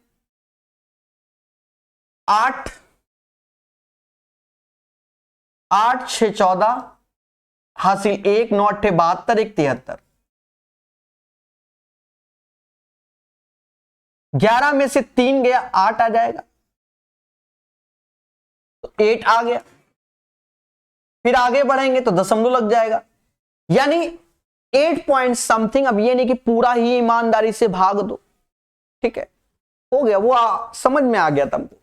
8 8 6 14 हासिल 1 9 8 72 1 73, 11 में से 3 गया 8 आ जाएगा, तो 8 आ गया। फिर आगे बढ़ेंगे तो दशमलव लग जाएगा, यानी 8 पॉइंट समथिंग। अब ये नहीं कि पूरा ही ईमानदारी से भाग दो, ठीक है, हो गया वो समझ में आ गया तुमको।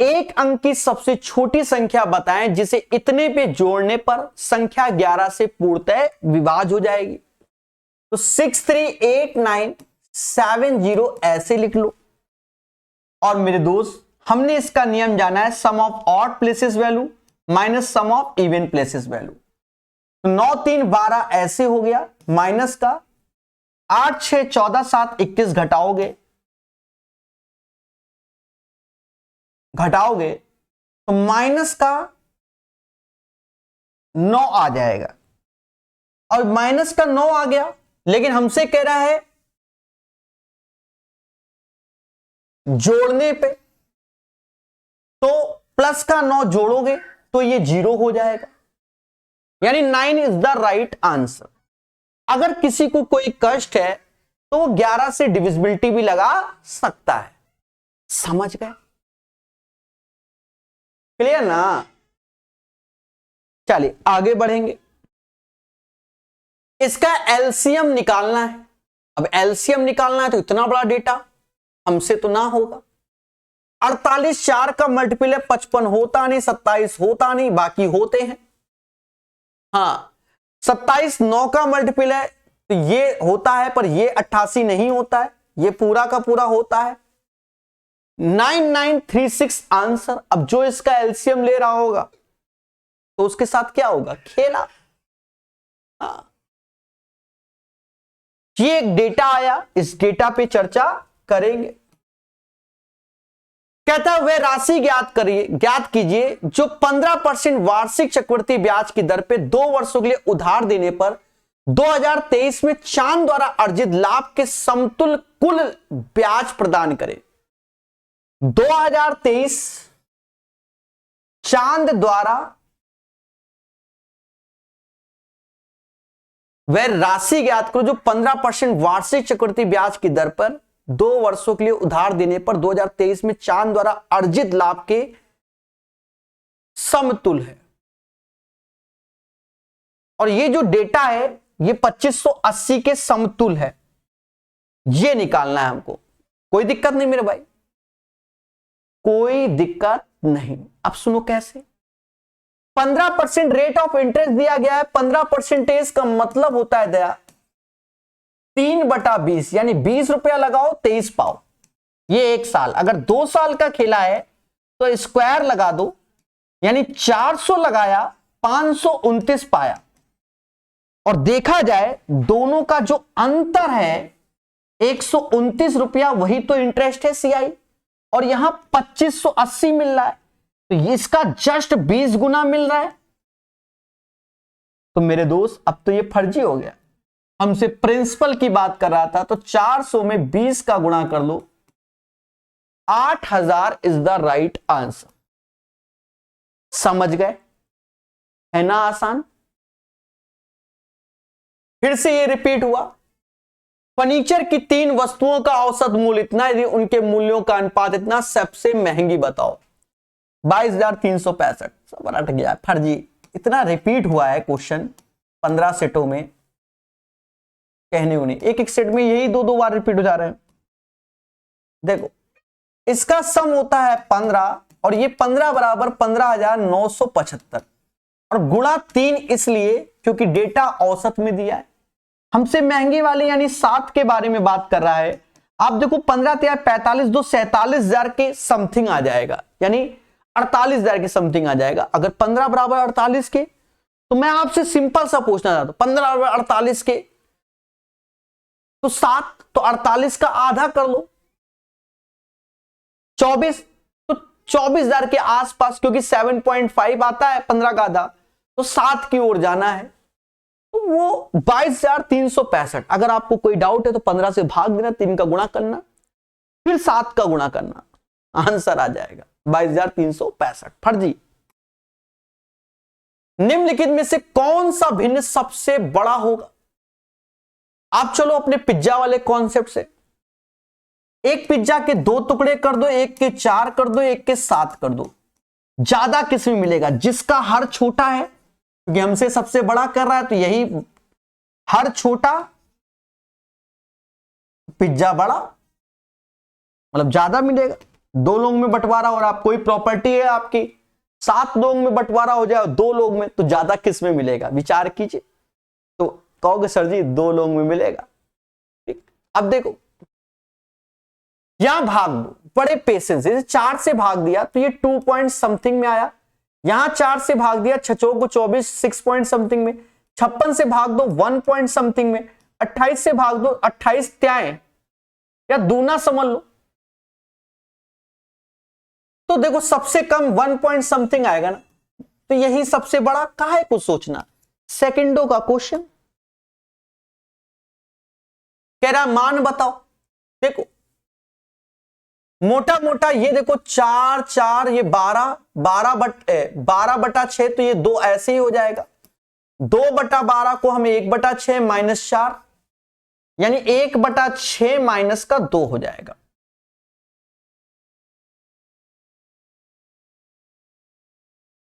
एक अंक की सबसे छोटी संख्या बताएं जिसे इतने पे जोड़ने पर संख्या 11 से पूर्णतः विभाज्य हो जाएगी। तो 63897 ऐसे लिख लो। और मेरे दोस्त हमने इसका नियम जाना है sum of odd places value minus sum of even places value. तो 9 3 12 ऐसे हो गया, माइनस का 8 6 14 7 21 घटाओगे तो माइनस का 9 आ जाएगा। और माइनस का 9 आ गया, लेकिन हमसे कह रहा है जोड़ने पे, तो प्लस का 9 जोड़ोगे तो ये 0 हो जाएगा, यानी 9 इज द राइट आंसर। अगर किसी को कोई कष्ट है तो वो 11 से डिविजिबिलिटी भी लगा सकता है। समझ गए? क्लियर ना? चलिए आगे बढ़ेंगे। इसका एलसीएम निकालना है। अब एलसीएम निकालना है तो इतना बड़ा डेटा हमसे तो ना होगा। 48 4 का मल्टीपल है, 55 होता नहीं, 27 होता नहीं, बाकी होते हैं। हाँ 27 9 का मल्टीपल है तो ये होता है, पर ये 88 नहीं होता है, ये पूरा का पूरा होता है। 9936 आंसर। अब जो इसका एलसीएम ले रहा होगा तो उसके साथ क्या होगा? खेला। हाँ ये एक डेटा आया, इस डेटा पे चर्चा करेंगे। कहता है वह राशि ज्ञात कीजिए जो 15% वार्षिक चक्रवृद्धि ब्याज की दर पे 2 वर्षों के लिए उधार देने पर 2023 में चांद द्वारा अर्जित लाभ के समतुल्य कुल ब्याज प्रदान करे। 2023 चांद द्वारा वह राशि ज्ञात करो जो 15% वार्षिक चक्रवृद्धि ब्याज की दर पर 2 वर्षों के लिए उधार देने पर 2023 में चांद द्वारा अर्जित लाभ के समतुल्य है। और ये जो डेटा है ये 2580 के समतुल्य है। ये निकालना है हमको। कोई दिक्कत नहीं मेरे भाई, कोई दिक्कत नहीं। अब सुनो कैसे। 15% रेट ऑफ इंटरेस्ट दिया गया है। 15% का मतलब होता है दया 3/20, यानी 20 रुपया लगाओ 23 पाओ। ये 1 साल। अगर 2 साल का खेला है तो स्क्वायर लगा दो, यानी 400 लगाया 529 पाया। और देखा जाए दोनों का जो अंतर है 129 रुपया, वही तो इंटरेस्ट है सीआई, और यहां 2580 मिल रहा है, तो इसका जस्ट 20 गुना मिल रहा है। तो मेरे दोस्त अब तो ये फर्जी हो गया। हमसे प्रिंसिपल की बात कर रहा था, तो 400 में 20 का गुणा कर लो, 8000 इज द राइट आंसर। समझ गए? है ना आसान? फिर से ये रिपीट हुआ। फर्नीचर की 3 वस्तुओं का औसत मूल्य इतना, यदि उनके मूल्यों का अनुपात इतना, सबसे महंगी बताओ। 22,365। सब रट गया, फर्जी। इतना रिपीट हुआ है क्वेश्चन 15 सेटों में, कहने उन्हें एक सेट में यही 2 बार रिपीट हो जा रहे हैं। देखो इसका सम होता है 15, और ये 15 बराबर 15,975, और गुणा 3 इसलिए क्योंकि डेटा औसत में दिया है। हमसे महंगे वाले यानी 7 के बारे में बात कर रहा है। आप देखो 15 3 45 2 47,000 के समथिंग आ जाएगा, यानी 48,000 के समथिंग आ जाएगा। अगर 15 बराबर 48 के, तो मैं आपसे सिंपल सा पूछना चाहता हूं, 15 बराबर 48 के तो 7, तो 48 का आधा कर लो 24, तो 24,000 के आसपास, क्योंकि 7.5 आता है 15 का आधा, तो 7 की ओर जाना है, तो वो 22,365। अगर आपको कोई डाउट है तो 15 से भाग देना, 3 का गुणा करना, फिर 7 का गुणा करना, आंसर आ जाएगा 22,365। फर्जी। निम्नलिखित में से कौन सा भिन्न सबसे बड़ा होगा? आप चलो अपने पिज्जा वाले कॉन्सेप्ट से, एक पिज्जा के 2 टुकड़े कर दो, एक के 4 कर दो, एक के 7 कर दो, ज्यादा किसमें मिलेगा? जिसका हर छोटा है, क्योंकि हमसे सबसे बड़ा कर रहा है, तो यही हर छोटा पिज्जा बड़ा, मतलब ज्यादा मिलेगा। 2 लोग में बंटवारा और आप कोई प्रॉपर्टी है आपकी, 7 लोग में बंटवारा हो जाए 2 लोग में, तो ज्यादा किस में मिलेगा? विचार कीजिए। तो कहोगे सर जी 2 लोग में मिलेगा। ठीक, अब देखो यहां भाग दो बड़े पेशेंस से, 4 से भाग दिया तो ये 2 पॉइंट समथिंग में आया, यहां 4 से भाग दिया 6 को 24 6 पॉइंट समथिंग में, 56 से भाग दो 1 पॉइंट समथिंग में, 28 से भाग दो 28 त्याए या दूना समझ लो। तो देखो सबसे कम 1 पॉइंट समथिंग आएगा ना, तो यही सबसे बड़ा, काहे को सोचना। सेकंडों का क्वेश्चन कह रहा मान बताओ। देखो मोटा मोटा ये देखो 4 4 ये 12/6 तो ये 2 ऐसे ही हो जाएगा। 2/12 को हम 1/6 -4 यानी 1/6 माइनस का 2 हो जाएगा।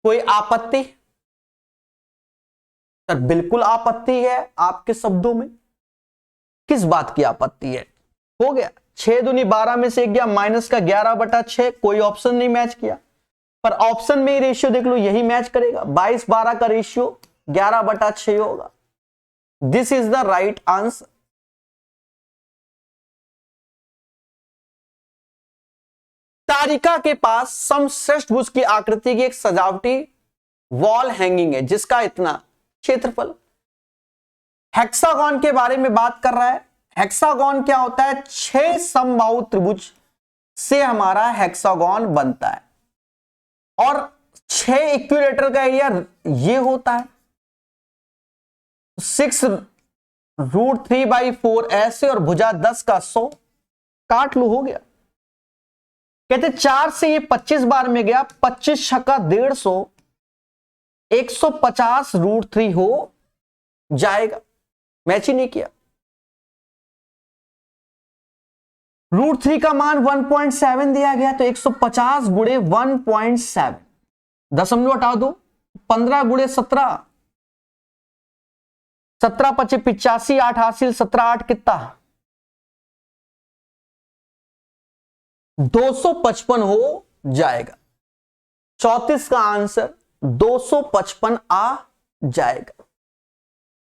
कोई आपत्ति? सर बिल्कुल आपत्ति है आपके शब्दों में। किस बात की आपत्ति है? हो गया 6 दूनी 12 में से 1 गया, माइनस का 11/6, कोई ऑप्शन नहीं मैच किया, पर ऑप्शन में ही रेशियो देख लो यही मैच करेगा। 22/12 का रेशियो 11/6 होगा। This is the right answer. Tarika के पास समश्रेष्ठभुज की आकृति की एक सजावटी वॉल हैंगिंग है जिसका इतना क्षेत्रफल। हेक्सागोन के बारे में बात कर रहा है। हेक्सागोन क्या होता है? 6 समबाहु त्रिभुज से हमारा हेक्सागोन बनता है और 6 इक्विलेटर का एरिया ये होता है 6√3/4 ऐसे और भुजा 10 का 100 काट लो, हो गया। कहते 4 से ये 25 बार में गया, 25 छक्का 150, 150√3 हो जाएगा। मैच ही नहीं किया। √3 का मान 1.7 दिया गया तो 150 गुणे 1.7, दशमलव हटा दो, 15 गुणे 17, 17 × 5 = 85, 8 हासिल, 17 8 कितना 255 हो जाएगा। 34 का आंसर 255 आ जाएगा।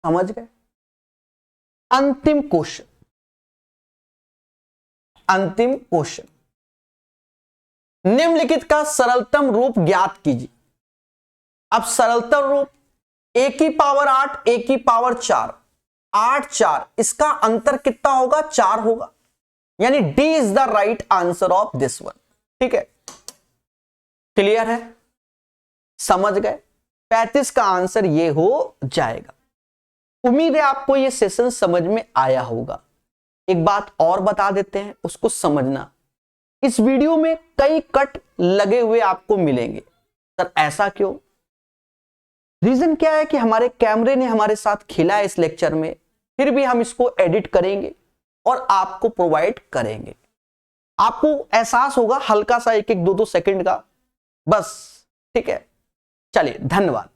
समझ गए? अंतिम क्वेश्चन, अंतिम क्वेश्चन, निम्नलिखित का सरलतम रूप ज्ञात कीजिए। अब सरलतम रूप a की पावर 8, a की पावर 4, 8 4, इसका अंतर कितना होगा? 4 होगा, यानी D is the right answer of this one. ठीक है, क्लियर है? समझ गए? 35 का आंसर ये हो जाएगा। उम्मीद है आपको ये सेशन समझ में आया होगा। एक बात और बता देते हैं, उसको समझना। इस वीडियो में कई कट लगे हुए आपको मिलेंगे। सर ऐसा क्यों? रीजन क्या है कि हमारे कैमरे ने हमारे साथ खेला है इस लेक्चर में, फिर भी हम इसको एडिट करेंगे और आपको प्रोवाइड करेंगे। आपको एहसास होगा हल्का सा 1 1 2 2 सेकंड का, बस। ठीक है, चलिए धन्यवाद।